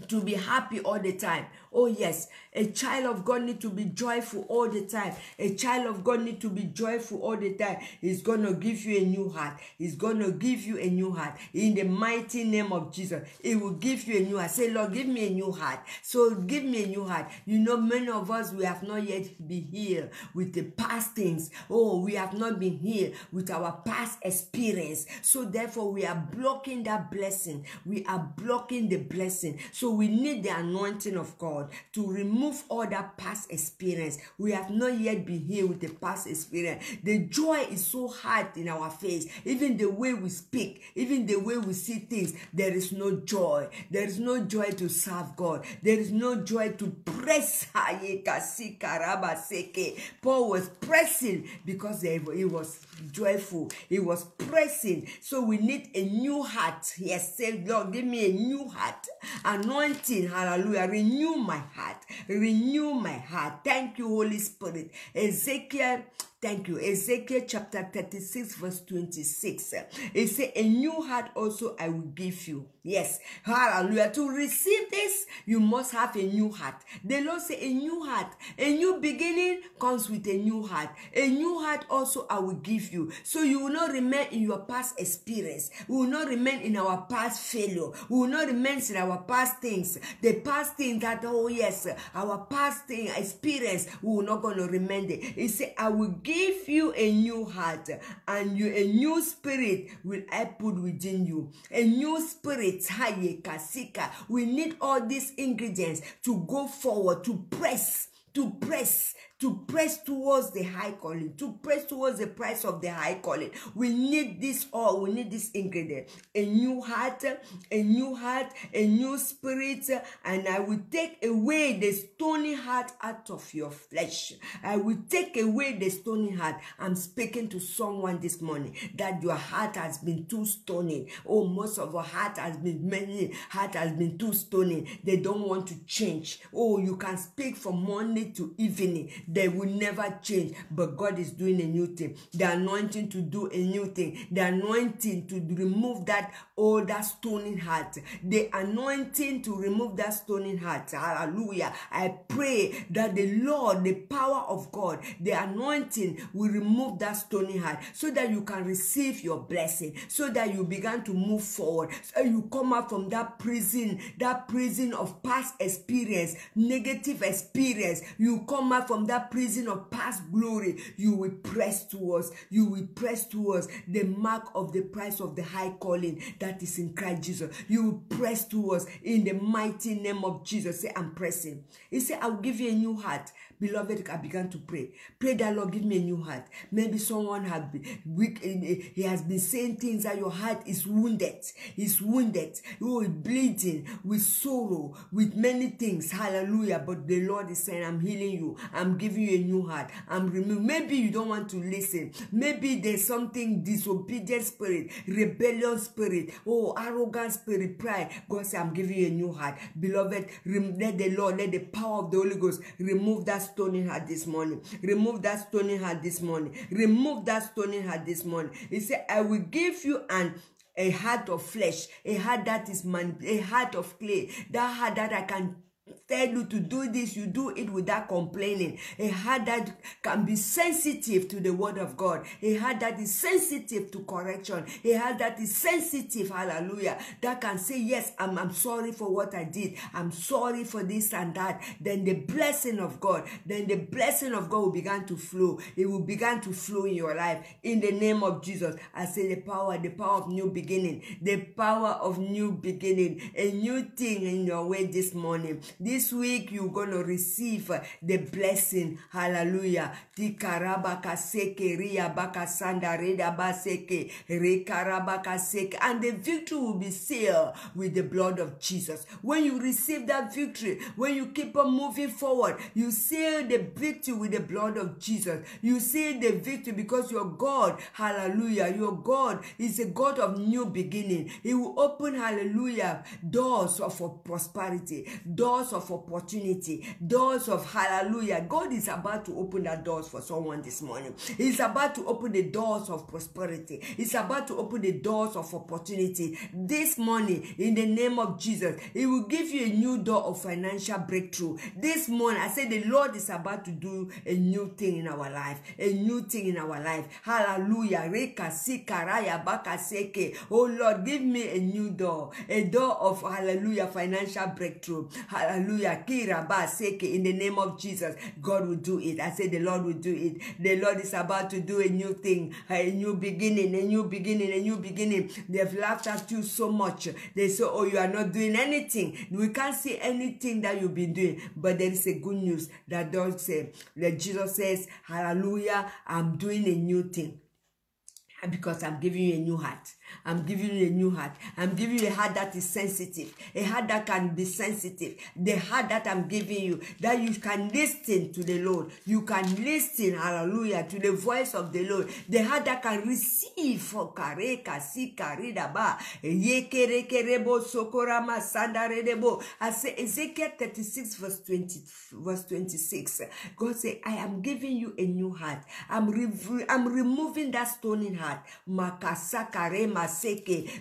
To be happy all the time. Oh yes, a child of God need to be joyful all the time. A child of God need to be joyful all the time. He's going to give you a new heart. He's going to give you a new heart. In the mighty name of Jesus, He will give you a new heart. Say, Lord, give me a new heart. So give me a new heart. You know, many of us, we have not yet been healed with the past things. Oh, we have not been healed with our past experience. So therefore, we are blocking that blessing. We are blocking the blessing. So we need the anointing of God to remove all that past experience. We have not yet been here with the past experience. The joy is so hard in our face. Even the way we speak, even the way we see things, there is no joy. There is no joy to serve God. There is no joy to press. Paul was pressing because he was joyful. He was pressing. So we need a new heart. Yes, say, Lord, give me a new heart. Anointing, hallelujah. Renew my heart. Renew my heart. Thank you, Holy Spirit. Ezekiel, thank you. Ezekiel chapter 36 verse 26. It says, a new heart also I will give you. Yes. Hallelujah. To receive this, you must have a new heart. The Lord said a new heart. A new beginning comes with a new heart. A new heart also I will give you. So you will not remain in your past experience. We will not remain in our past failure. We will not remain in our past things. The past thing that, oh yes, our past thing, experience, we will not going to remain there. He said, I will give you a new heart, and you a new spirit will I put within you. A new spirit. We need all these ingredients to go forward, to press towards the high calling, to press towards the price of the high calling. We need this all. We need this ingredient. A new heart, a new spirit, and I will take away the stony heart out of your flesh. I will take away the stony heart. I'm speaking to someone this morning that your heart has been too stony. Oh, most of our heart has been too stony. They don't want to change. Oh, you can speak from morning to evening. They will never change. But God is doing a new thing. The anointing to do a new thing. The anointing to remove that stony heart. The anointing to remove that stony heart. Hallelujah. I pray that the Lord, the power of God, the anointing will remove that stony heart so that you can receive your blessing, so that you begin to move forward, so you come out from that prison of past experience, negative experience. You come out from that prison of past glory, you will press towards. You will press towards the mark of the price of the high calling that is in Christ Jesus. You will press towards in the mighty name of Jesus. Say, I'm pressing. He said, I will give you a new heart. Beloved, I began to pray. Pray that, Lord, give me a new heart. Maybe someone has been weak. He has been saying things that your heart is wounded. It's wounded. You are bleeding with sorrow, with many things. Hallelujah. But the Lord is saying, I'm healing you. I'm giving you a new heart. I'm removing. Maybe you don't want to listen. Maybe there's something, disobedient spirit, rebellion spirit, arrogant spirit, pride. God said, I'm giving you a new heart. Beloved, let the Lord, let the power of the Holy Ghost remove that stony heart this morning. Remove that stony heart this morning. Remove that stony heart this morning. He said, I will give you a heart of flesh, a heart that is a heart of clay, that heart that I can tell you to do this, you do it without complaining. A heart that can be sensitive to the word of God. A heart that is sensitive to correction. A heart that is sensitive, hallelujah, that can say, yes, I'm sorry for what I did. I'm sorry for this and that. Then the blessing of God, will begin to flow. It will begin to flow in your life. In the name of Jesus, I say the power of new beginning. The power of new beginning. A new thing in your way this morning. This week you're going to receive the blessing. Hallelujah. And the victory will be sealed with the blood of Jesus. When you receive that victory, when you keep on moving forward, you seal the victory with the blood of Jesus. You seal the victory because your God, hallelujah, your God is a God of new beginning. He will open, hallelujah, doors of prosperity, doors of opportunity, doors of hallelujah. God is about to open that doors for someone this morning. He's about to open the doors of prosperity. He's about to open the doors of opportunity this morning in the name of Jesus. He will give you a new door of financial breakthrough. This morning, I say the Lord is about to do a new thing in our life. A new thing in our life. Hallelujah. Oh Lord, give me a new door. A door of hallelujah financial breakthrough. Hallelujah. In the name of Jesus, God will do it. I say the Lord will do it. The Lord is about to do a new thing, a new beginning, a new beginning, a new beginning. They've laughed at you so much. They say, oh, you are not doing anything. We can't see anything that you've been doing. But there is a good news that does say, that Jesus says, hallelujah, I'm doing a new thing. Because I'm giving you a new heart. I'm giving you a new heart. I'm giving you a heart that is sensitive. A heart that can be sensitive. The heart that I'm giving you, that you can listen to the Lord. You can listen, hallelujah, to the voice of the Lord. The heart that can receive. I say Ezekiel 36 verse 26. God said, I am giving you a new heart. I'm removing that stony heart.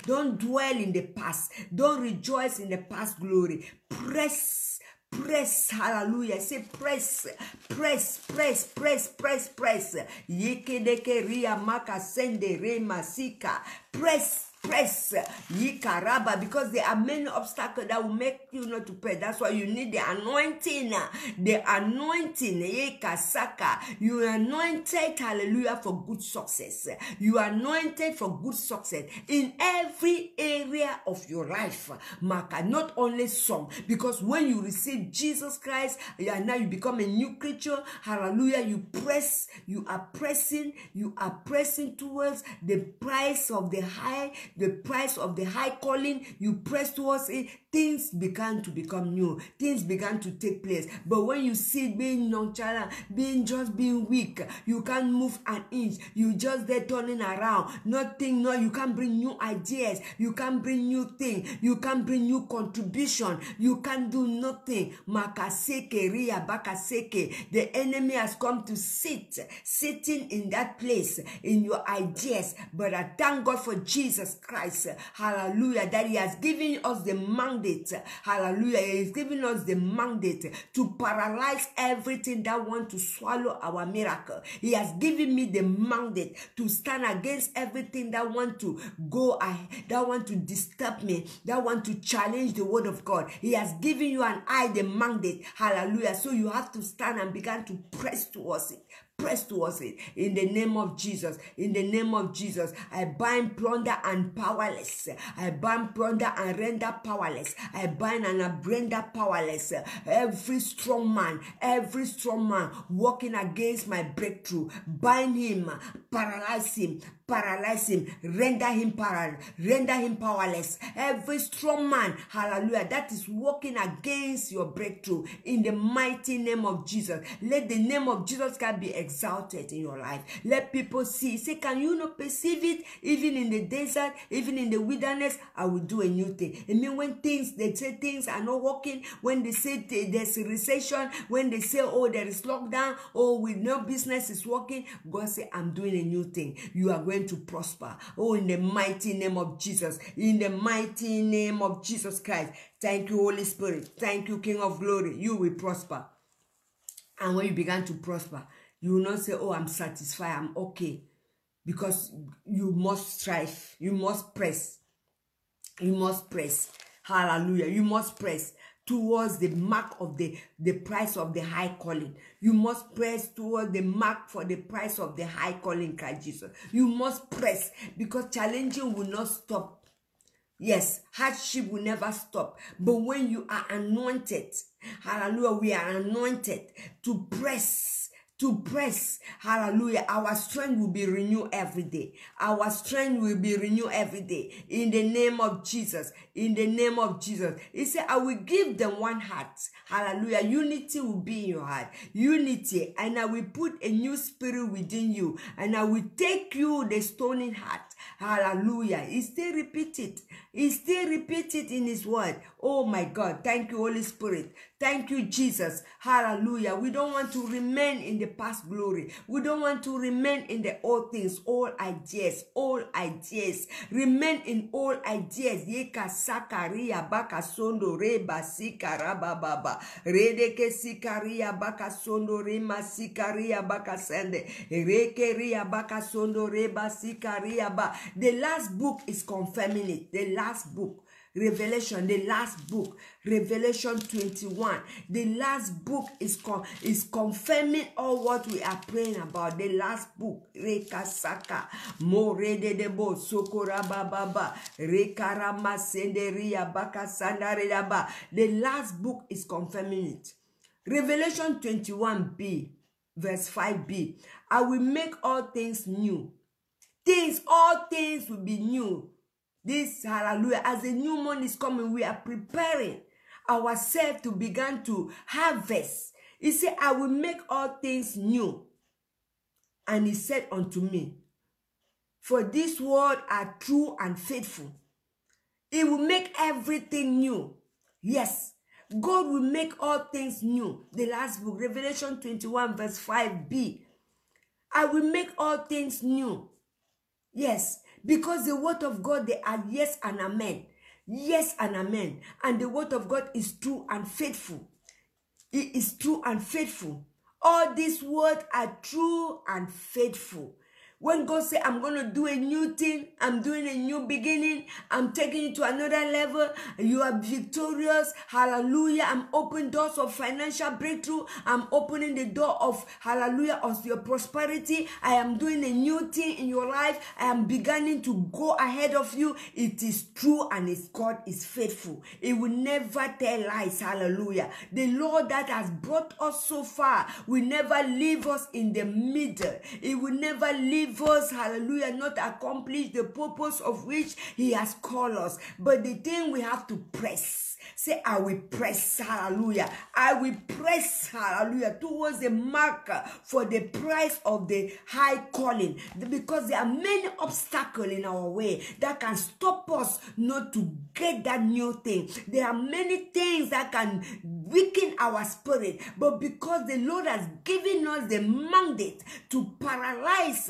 Don't dwell in the past. Don't rejoice in the past glory. Press, hallelujah. Say press. Press, Yikaraba, because there are many obstacles that will make you not to press. That's why you need the anointing. The anointing, Yekasaka. You are anointed, hallelujah, for good success. You are anointed for good success in every area of your life. Maka, not only some, because when you receive Jesus Christ, now you become a new creature. Hallelujah. You are pressing towards the price of the high calling. You press towards it. Things began to become new. Things began to take place. But when you see being nonchalant, being weak, you can't move an inch. You just there turning around. Nothing, no, you can't bring new ideas. You can't bring new things. You can't bring new contribution. You can't do nothing. Makaseke, Ria Bakaseke. The enemy has come to sitting in that place, in your ideas. But I thank God for Jesus Christ. Hallelujah. That he has given us the mango mandate. Hallelujah. He is giving us the mandate to paralyze everything that wants to swallow our miracle. He has given me the mandate to stand against everything that want to go ahead, that want to disturb me, that want to challenge the word of God. He has given you and I the mandate. Hallelujah. So you have to stand and begin to press towards it. Press towards it in the name of Jesus. In the name of Jesus, I bind plunder and powerless. I bind plunder and render powerless. I bind and I render powerless every strong man walking against my breakthrough. Bind him, paralyze him, render him powerless. Every strong man, hallelujah, that is working against your breakthrough, in the mighty name of Jesus. Let the name of Jesus Christ be exalted in your life. Let people see. Say, can you not perceive it? Even in the desert, even in the wilderness, I will do a new thing. I mean, when they say things are not working, when they say there's a recession, when they say, oh, there is lockdown, oh, with no business is working, God say, I'm doing a new thing. You are going to prosper. Oh, in the mighty name of Jesus. In the mighty name of Jesus Christ. Thank you, Holy Spirit. Thank you, King of Glory. You will prosper. And when you begin to prosper, you will not say, oh, I'm satisfied, I'm okay. Because you must strive. You must press. You must press. Hallelujah. You must press towards the mark of the price of the high calling. You must press towards the mark for the price of the high calling, Christ Jesus. You must press, because challenging will not stop. Yes, hardship will never stop. But when you are anointed, hallelujah, we are anointed to press. Hallelujah, our strength will be renewed every day. Our strength will be renewed every day. In the name of Jesus. In the name of Jesus. He said, I will give them one heart. Hallelujah. Unity will be in your heart. Unity. And I will put a new spirit within you. And I will take you the stony heart. Hallelujah. He still repeat it. He still repeats it in his word. Oh my God. Thank you, Holy Spirit. Thank you, Jesus. Hallelujah. We don't want to remain in the past glory. We don't want to remain in the old things, old ideas, old ideas. Remain in old ideas. Yeka sakaria baka sondo reba sikara baba. Redeke sikaria baka sondo rema sikaria baka sende. Rekeria baka sondo reba sikaria ba. The last book is confirming it. The last book. Revelation, the last book, Revelation 21. The last book is confirming all what we are praying about. The last book, Rekasaka, Moredebo, Sokoraba Baba, Rekarama Senderia Baka Sandaredaba. The last book is confirming it. Revelation 21b, verse 5b. I will make all things new. All things will be new. This, hallelujah, as the new month is coming, we are preparing ourselves to begin to harvest. He said, I will make all things new. And he said unto me, for this word are true and faithful. He will make everything new. Yes, God will make all things new. The last book, Revelation 21 verse 5b. I will make all things new. Yes, because the word of God, they are yes and amen. Yes and amen. And the word of God is true and faithful. It is true and faithful. All these words are true and faithful. When God says, I'm going to do a new thing, I'm doing a new beginning, I'm taking you to another level, you are victorious, hallelujah, I'm opening doors of financial breakthrough, I'm opening the door of, hallelujah, of your prosperity, I am doing a new thing in your life, I am beginning to go ahead of you. It is true and His God is faithful. It will never tell lies, hallelujah. The Lord that has brought us so far will never leave us in the middle. It will never leave us, hallelujah, not accomplish the purpose of which He has called us. But the thing we have to press. Say, I will press, hallelujah. I will press, hallelujah, towards the marker for the price of the high calling. Because there are many obstacles in our way that can stop us not to get that new thing. There are many things that can weaken our spirit. But because the Lord has given us the mandate to paralyze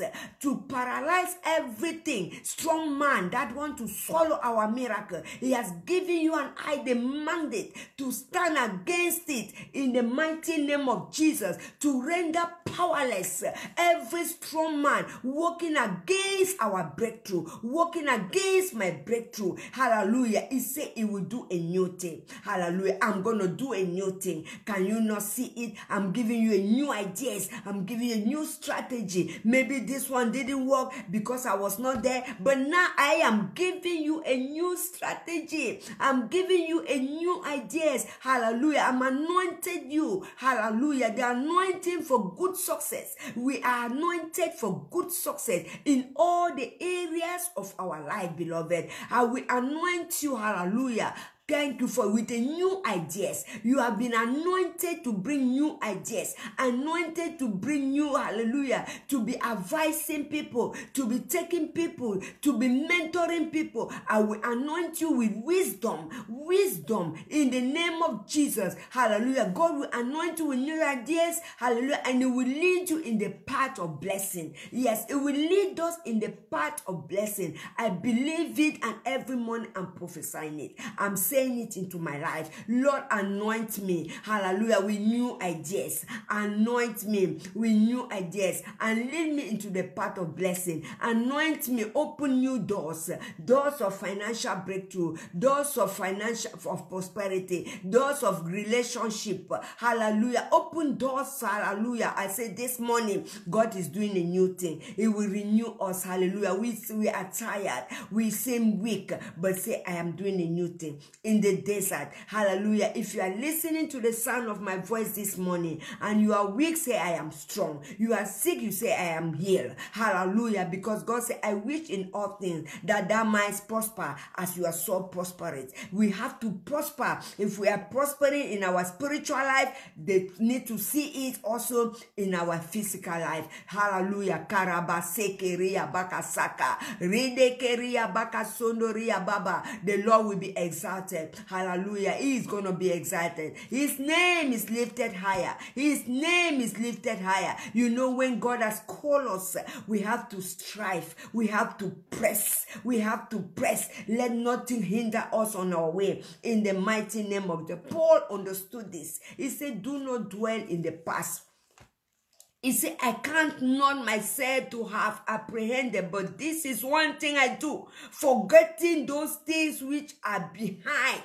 everything, strong man that want to swallow our miracle, He has given you and I the mandate to stand against it in the mighty name of Jesus, to render powerless every strong man working against our breakthrough, working against my breakthrough. Hallelujah. He said he will do a new thing. Hallelujah. I'm going to do a new thing. Can you not see it? I'm giving you a new ideas. I'm giving you a new strategy. Maybe this one didn't work because I was not there, but now I am giving you a new strategy. I'm giving you a new ideas. Hallelujah. I'm anointed you. Hallelujah. The anointing for good success. We are anointed for good success in all the areas of our life, beloved. I will anoint you. Hallelujah. Thank you for with the new ideas. You have been anointed to bring new ideas, anointed to bring new, hallelujah, to be advising people, to be taking people, to be mentoring people. I will anoint you with wisdom in the name of Jesus. Hallelujah. God will anoint you with new ideas, hallelujah, and it will lead you in the path of blessing. Yes, it will lead us in the path of blessing. I believe it, and every morning I'm prophesying it. I'm saying it into my life. Lord, anoint me, hallelujah, with new ideas. Anoint me with new ideas and lead me into the path of blessing. Anoint me, open new doors, doors of financial breakthrough, doors of prosperity, doors of relationship. Hallelujah. Open doors, hallelujah. I say this morning, God is doing a new thing. He will renew us, hallelujah. We are tired, we seem weak, but say, I am doing a new thing in the desert. Hallelujah. If you are listening to the sound of my voice this morning and you are weak, say, I am strong. You are sick, you say, I am healed. Hallelujah. Because God said, I wish in all things that thou mightst prosper as you are so prosperous. We have to prosper. If we are prospering in our spiritual life, they need to see it also in our physical life. Hallelujah. Karabasekeria bakasaka. Redekeria bakasondoria baba. The Lord will be exalted. Hallelujah. He is going to be exalted. His name is lifted higher. His name is lifted higher. You know, when God has called us, we have to strive. We have to press. We have to press. Let nothing hinder us on our way. In the mighty name of the Paul understood this. He said, do not dwell in the past. He said, I can't not myself to have apprehended, but this is one thing I do, forgetting those things which are behind.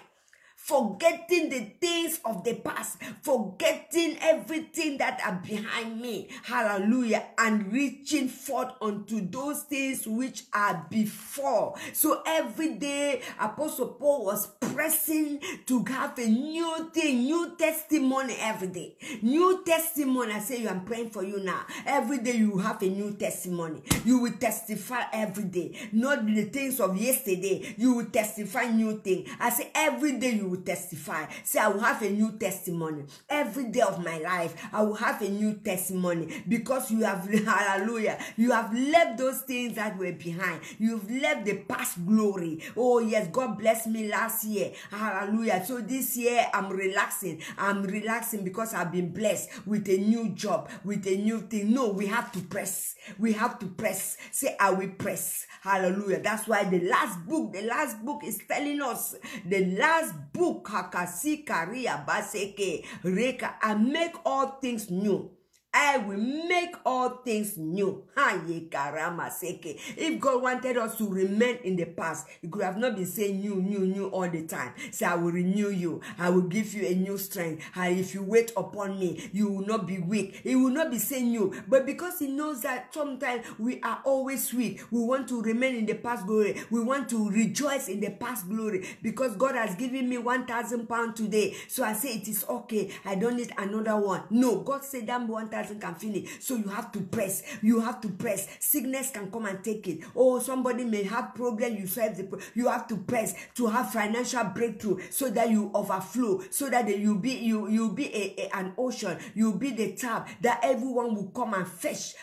Forgetting the things of the past, forgetting everything that are behind me, hallelujah, and reaching forth unto those things which are before. So every day, Apostle Paul was pressing to have a new thing, new testimony every day. New testimony. I say, I'm praying for you now. Every day you have a new testimony. You will testify every day. Not the things of yesterday. You will testify new things. I say, every day you will testify. Say, I will have a new testimony. Every day of my life, I will have a new testimony, because you have, hallelujah, you have left those things that were behind. You've left the past glory. Oh yes, God blessed me last year. Hallelujah. So this year, I'm relaxing. I'm relaxing because I've been blessed with a new job, with a new thing. No, we have to press. We have to press. Say, I will press. Hallelujah. That's why the last book is telling us, the last book, Hakasi Karia Baseke Reka, I make all things new. I will make all things new. If God wanted us to remain in the past, He could have not been saying new all the time. Say, I will renew you. I will give you a new strength. And if you wait upon me, you will not be weak. He will not be saying you. But because He knows that sometimes we are always weak, we want to remain in the past glory. We want to rejoice in the past glory. Because God has given me 1,000 pounds today. So I say, it is okay. I don't need another one. No, God said that 1,000 can finish. So you have to press. You have to press. Sickness can come and take it. Oh, somebody may have problem. You solve the problem. You have to press to have financial breakthrough, so that you overflow, so that you'll be an ocean. You'll be the tap that everyone will come and fetch.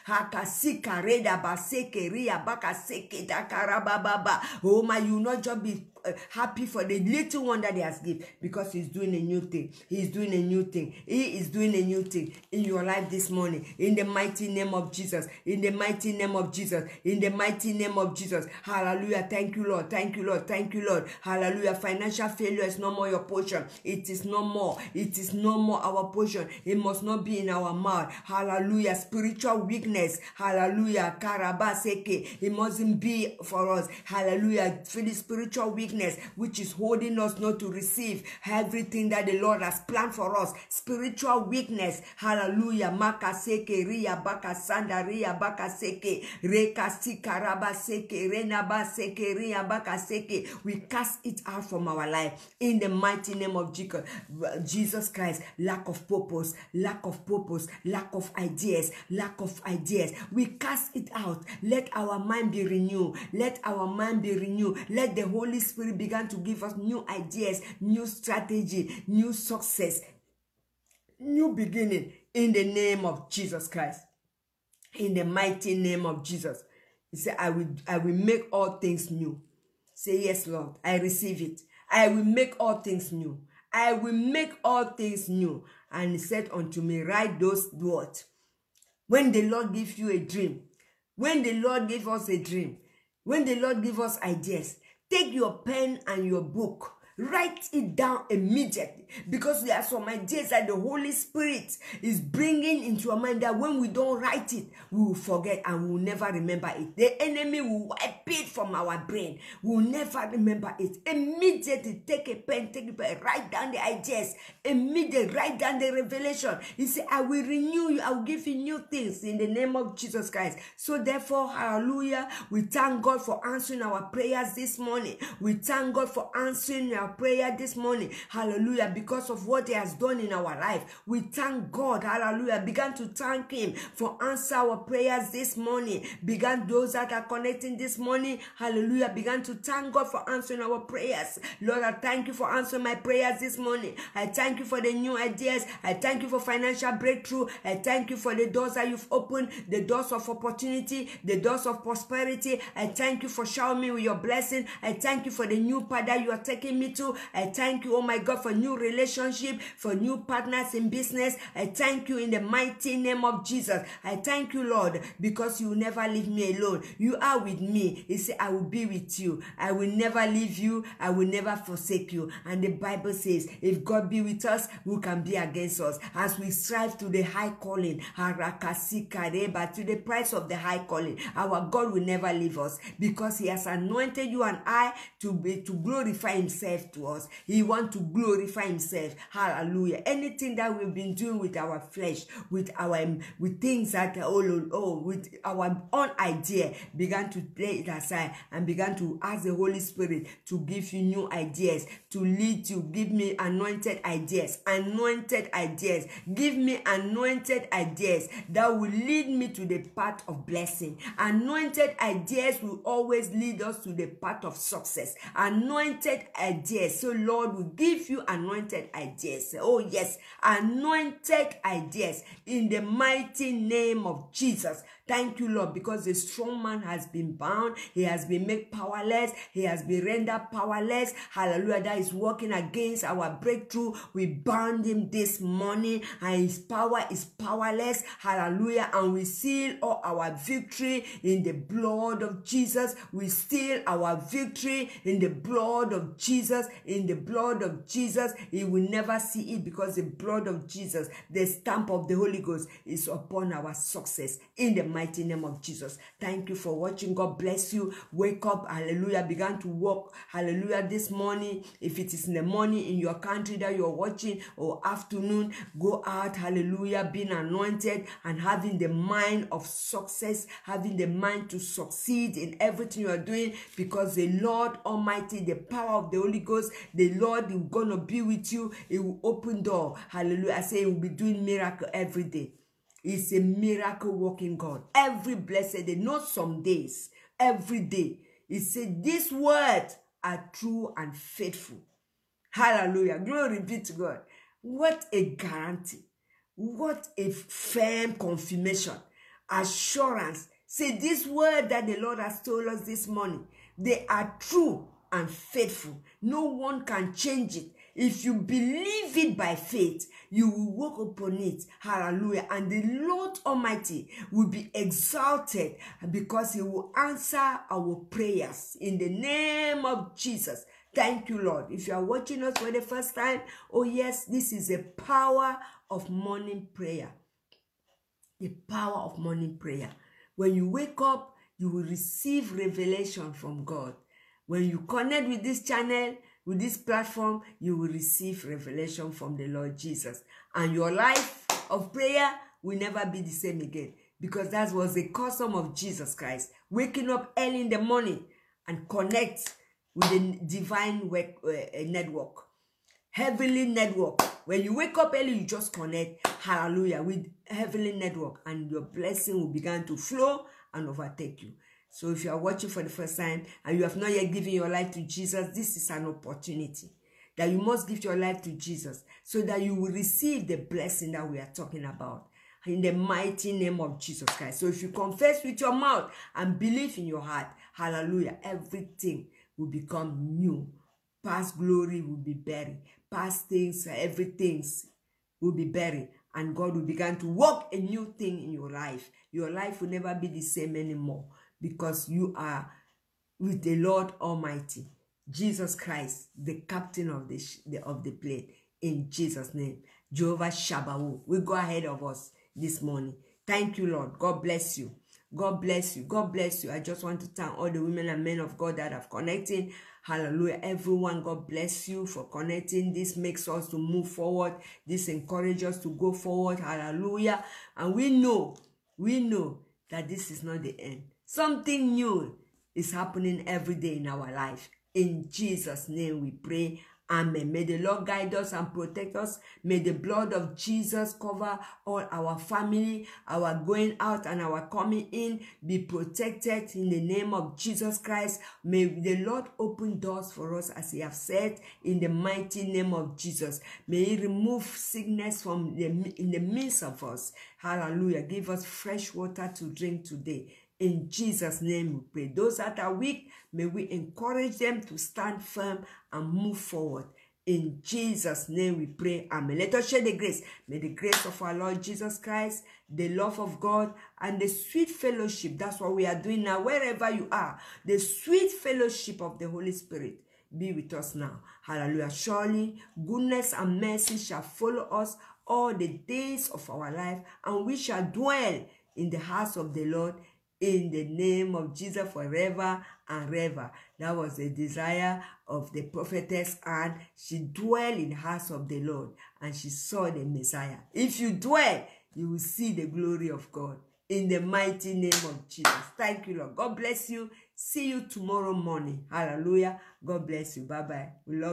Oh my, you not just be happy for the little one that he has given, because he's doing a new thing. He's doing a new thing. He is doing a new thing in your life this morning. In the mighty name of Jesus. In the mighty name of Jesus. In the mighty name of Jesus. Hallelujah. Thank you, Lord. Thank you, Lord. Thank you, Lord. Hallelujah. Financial failure is no more your portion. It is no more. It is no more our portion. It must not be in our mouth. Hallelujah. Spiritual weakness. Hallelujah. Karabaseke. It mustn't be for us. Hallelujah. For the spiritual weakness which is holding us not to receive everything that the Lord has planned for us. Spiritual weakness. Hallelujah. Makaseke ria bakasanda ria bakaseke rekasika rabaseke renabaseke ria bakaseke. We cast it out from our life in the mighty name of Jesus Christ. Lack of purpose, lack of purpose, lack of ideas, lack of ideas. We cast it out. Let our mind be renewed. Let our mind be renewed. Let the Holy Spirit begin to give us new ideas, new strategy, new success, new beginning in the name of Jesus Christ. In the mighty name of Jesus. He said, I will make all things new. Say, yes, Lord, I receive it. I will make all things new. I will make all things new. And he said unto me, write those words. When the Lord gives you a dream, when the Lord gives us a dream, when the Lord gives us ideas, take your pen and your book. Write it down immediately, because there are some ideas that the Holy Spirit is bringing into our mind that when we don't write it, we will forget and we will never remember it. The enemy will wipe it from our brain. We will never remember it. Immediately take a pen, write down the ideas. Immediately write down the revelation. He said, I will renew you. I will give you new things in the name of Jesus Christ. So therefore, hallelujah, we thank God for answering our prayers this morning. We thank God for answering our prayer this morning. Hallelujah. Because of what he has done in our life. We thank God. Hallelujah. Begin to thank him for answer our prayers this morning. Begin those that are connecting this morning. Hallelujah. Begin to thank God for answering our prayers. Lord, I thank you for answering my prayers this morning. I thank you for the new ideas. I thank you for financial breakthrough. I thank you for the doors that you've opened, the doors of opportunity, the doors of prosperity. I thank you for showering me with your blessing. I thank you for the new path that you are taking me to. I thank you, oh my God, for new relationship, for new partners in business. I thank you in the mighty name of Jesus. I thank you, Lord, because you will never leave me alone. You are with me. He said, I will be with you. I will never leave you. I will never forsake you. And the Bible says, if God be with us, who can be against us? As we strive to the high calling, to the price of the high calling, our God will never leave us, because he has anointed you and I to glorify himself to us. He wants to glorify himself. Hallelujah. Anything that we've been doing with our flesh, with things that with our own idea, began to lay it aside and began to ask the Holy Spirit to give you new ideas, to lead you. Give me anointed ideas. Anointed ideas. Give me anointed ideas that will lead me to the path of blessing. Anointed ideas will always lead us to the path of success. Anointed ideas. So Lord will give you anointed ideas. Oh yes, anointed ideas in the mighty name of Jesus. Thank you, Lord, because the strong man has been bound. He has been made powerless. He has been rendered powerless. Hallelujah. That is working against our breakthrough. We bound him this morning, and his power is powerless. Hallelujah. And we seal all our victory in the blood of Jesus. We seal our victory in the blood of Jesus. In the blood of Jesus. He will never see it, because the blood of Jesus, the stamp of the Holy Ghost, is upon our success in the mighty name of Jesus. Thank you for watching. God bless you. Wake up. Hallelujah. Begin to walk. Hallelujah. This morning, if it is in the morning in your country that you're watching, or afternoon, go out. Hallelujah. Being anointed and having the mind of success, having the mind to succeed in everything you are doing, because the Lord Almighty, the power of the Holy Ghost, the Lord is going to be with you. It will open door. Hallelujah. I say he will be doing miracle every day. It's a miracle working God. Every blessed day, not some days, every day. He said, these words are true and faithful. Hallelujah. Glory be to God. What a guarantee. What a firm confirmation. Assurance. Say, this word that the Lord has told us this morning, they are true and faithful. No one can change it. If you believe it by faith, you will walk upon it. Hallelujah. And the Lord Almighty will be exalted because he will answer our prayers in the name of Jesus. Thank you, Lord. If you are watching us for the first time, oh yes, this is the power of morning prayer. The power of morning prayer. When you wake up, you will receive revelation from God. When you connect with this channel, with this platform, you will receive revelation from the Lord Jesus. And your life of prayer will never be the same again. Because that was the custom of Jesus Christ. Waking up early in the morning and connect with the divine network. Heavenly network. When you wake up early, you just connect, hallelujah, with heavenly network. And your blessing will begin to flow and overtake you. So if you are watching for the first time and you have not yet given your life to Jesus, this is an opportunity that you must give your life to Jesus so that you will receive the blessing that we are talking about in the mighty name of Jesus Christ. So if you confess with your mouth and believe in your heart, hallelujah, everything will become new. Past glory will be buried. Past things, everything will be buried. And God will begin to work a new thing in your life. Your life will never be the same anymore. Because you are with the Lord Almighty, Jesus Christ, the captain of the plane, in Jesus' name. Jehovah Shabbaoth will go ahead of us this morning. Thank you, Lord. God bless you. God bless you. God bless you. I just want to thank all the women and men of God that have connected. Hallelujah. Everyone, God bless you for connecting. This makes us to move forward. This encourages us to go forward. Hallelujah. And we know that this is not the end. Something new is happening every day in our life. In Jesus' name we pray. Amen. May the Lord guide us and protect us. May the blood of Jesus cover all our family, our going out and our coming in be protected in the name of Jesus Christ. May the Lord open doors for us as he has said in the mighty name of Jesus. May he remove sickness from in the midst of us. Hallelujah. Give us fresh water to drink today. In Jesus' name we pray. Those that are weak, may we encourage them to stand firm and move forward. In Jesus' name we pray. Amen. Let us share the grace. May the grace of our Lord Jesus Christ, the love of God, and the sweet fellowship, that's what we are doing now, wherever you are, the sweet fellowship of the Holy Spirit be with us now. Hallelujah. Surely goodness and mercy shall follow us all the days of our life, and we shall dwell in the house of the Lord in the name of Jesus forever and ever. That was the desire of the prophetess Anne. She dwelled in the house of the Lord and she saw the Messiah. If you dwell, you will see the glory of God in the mighty name of Jesus. Thank you, Lord. God bless you. See you tomorrow morning. Hallelujah. God bless you. Bye-bye. We love you.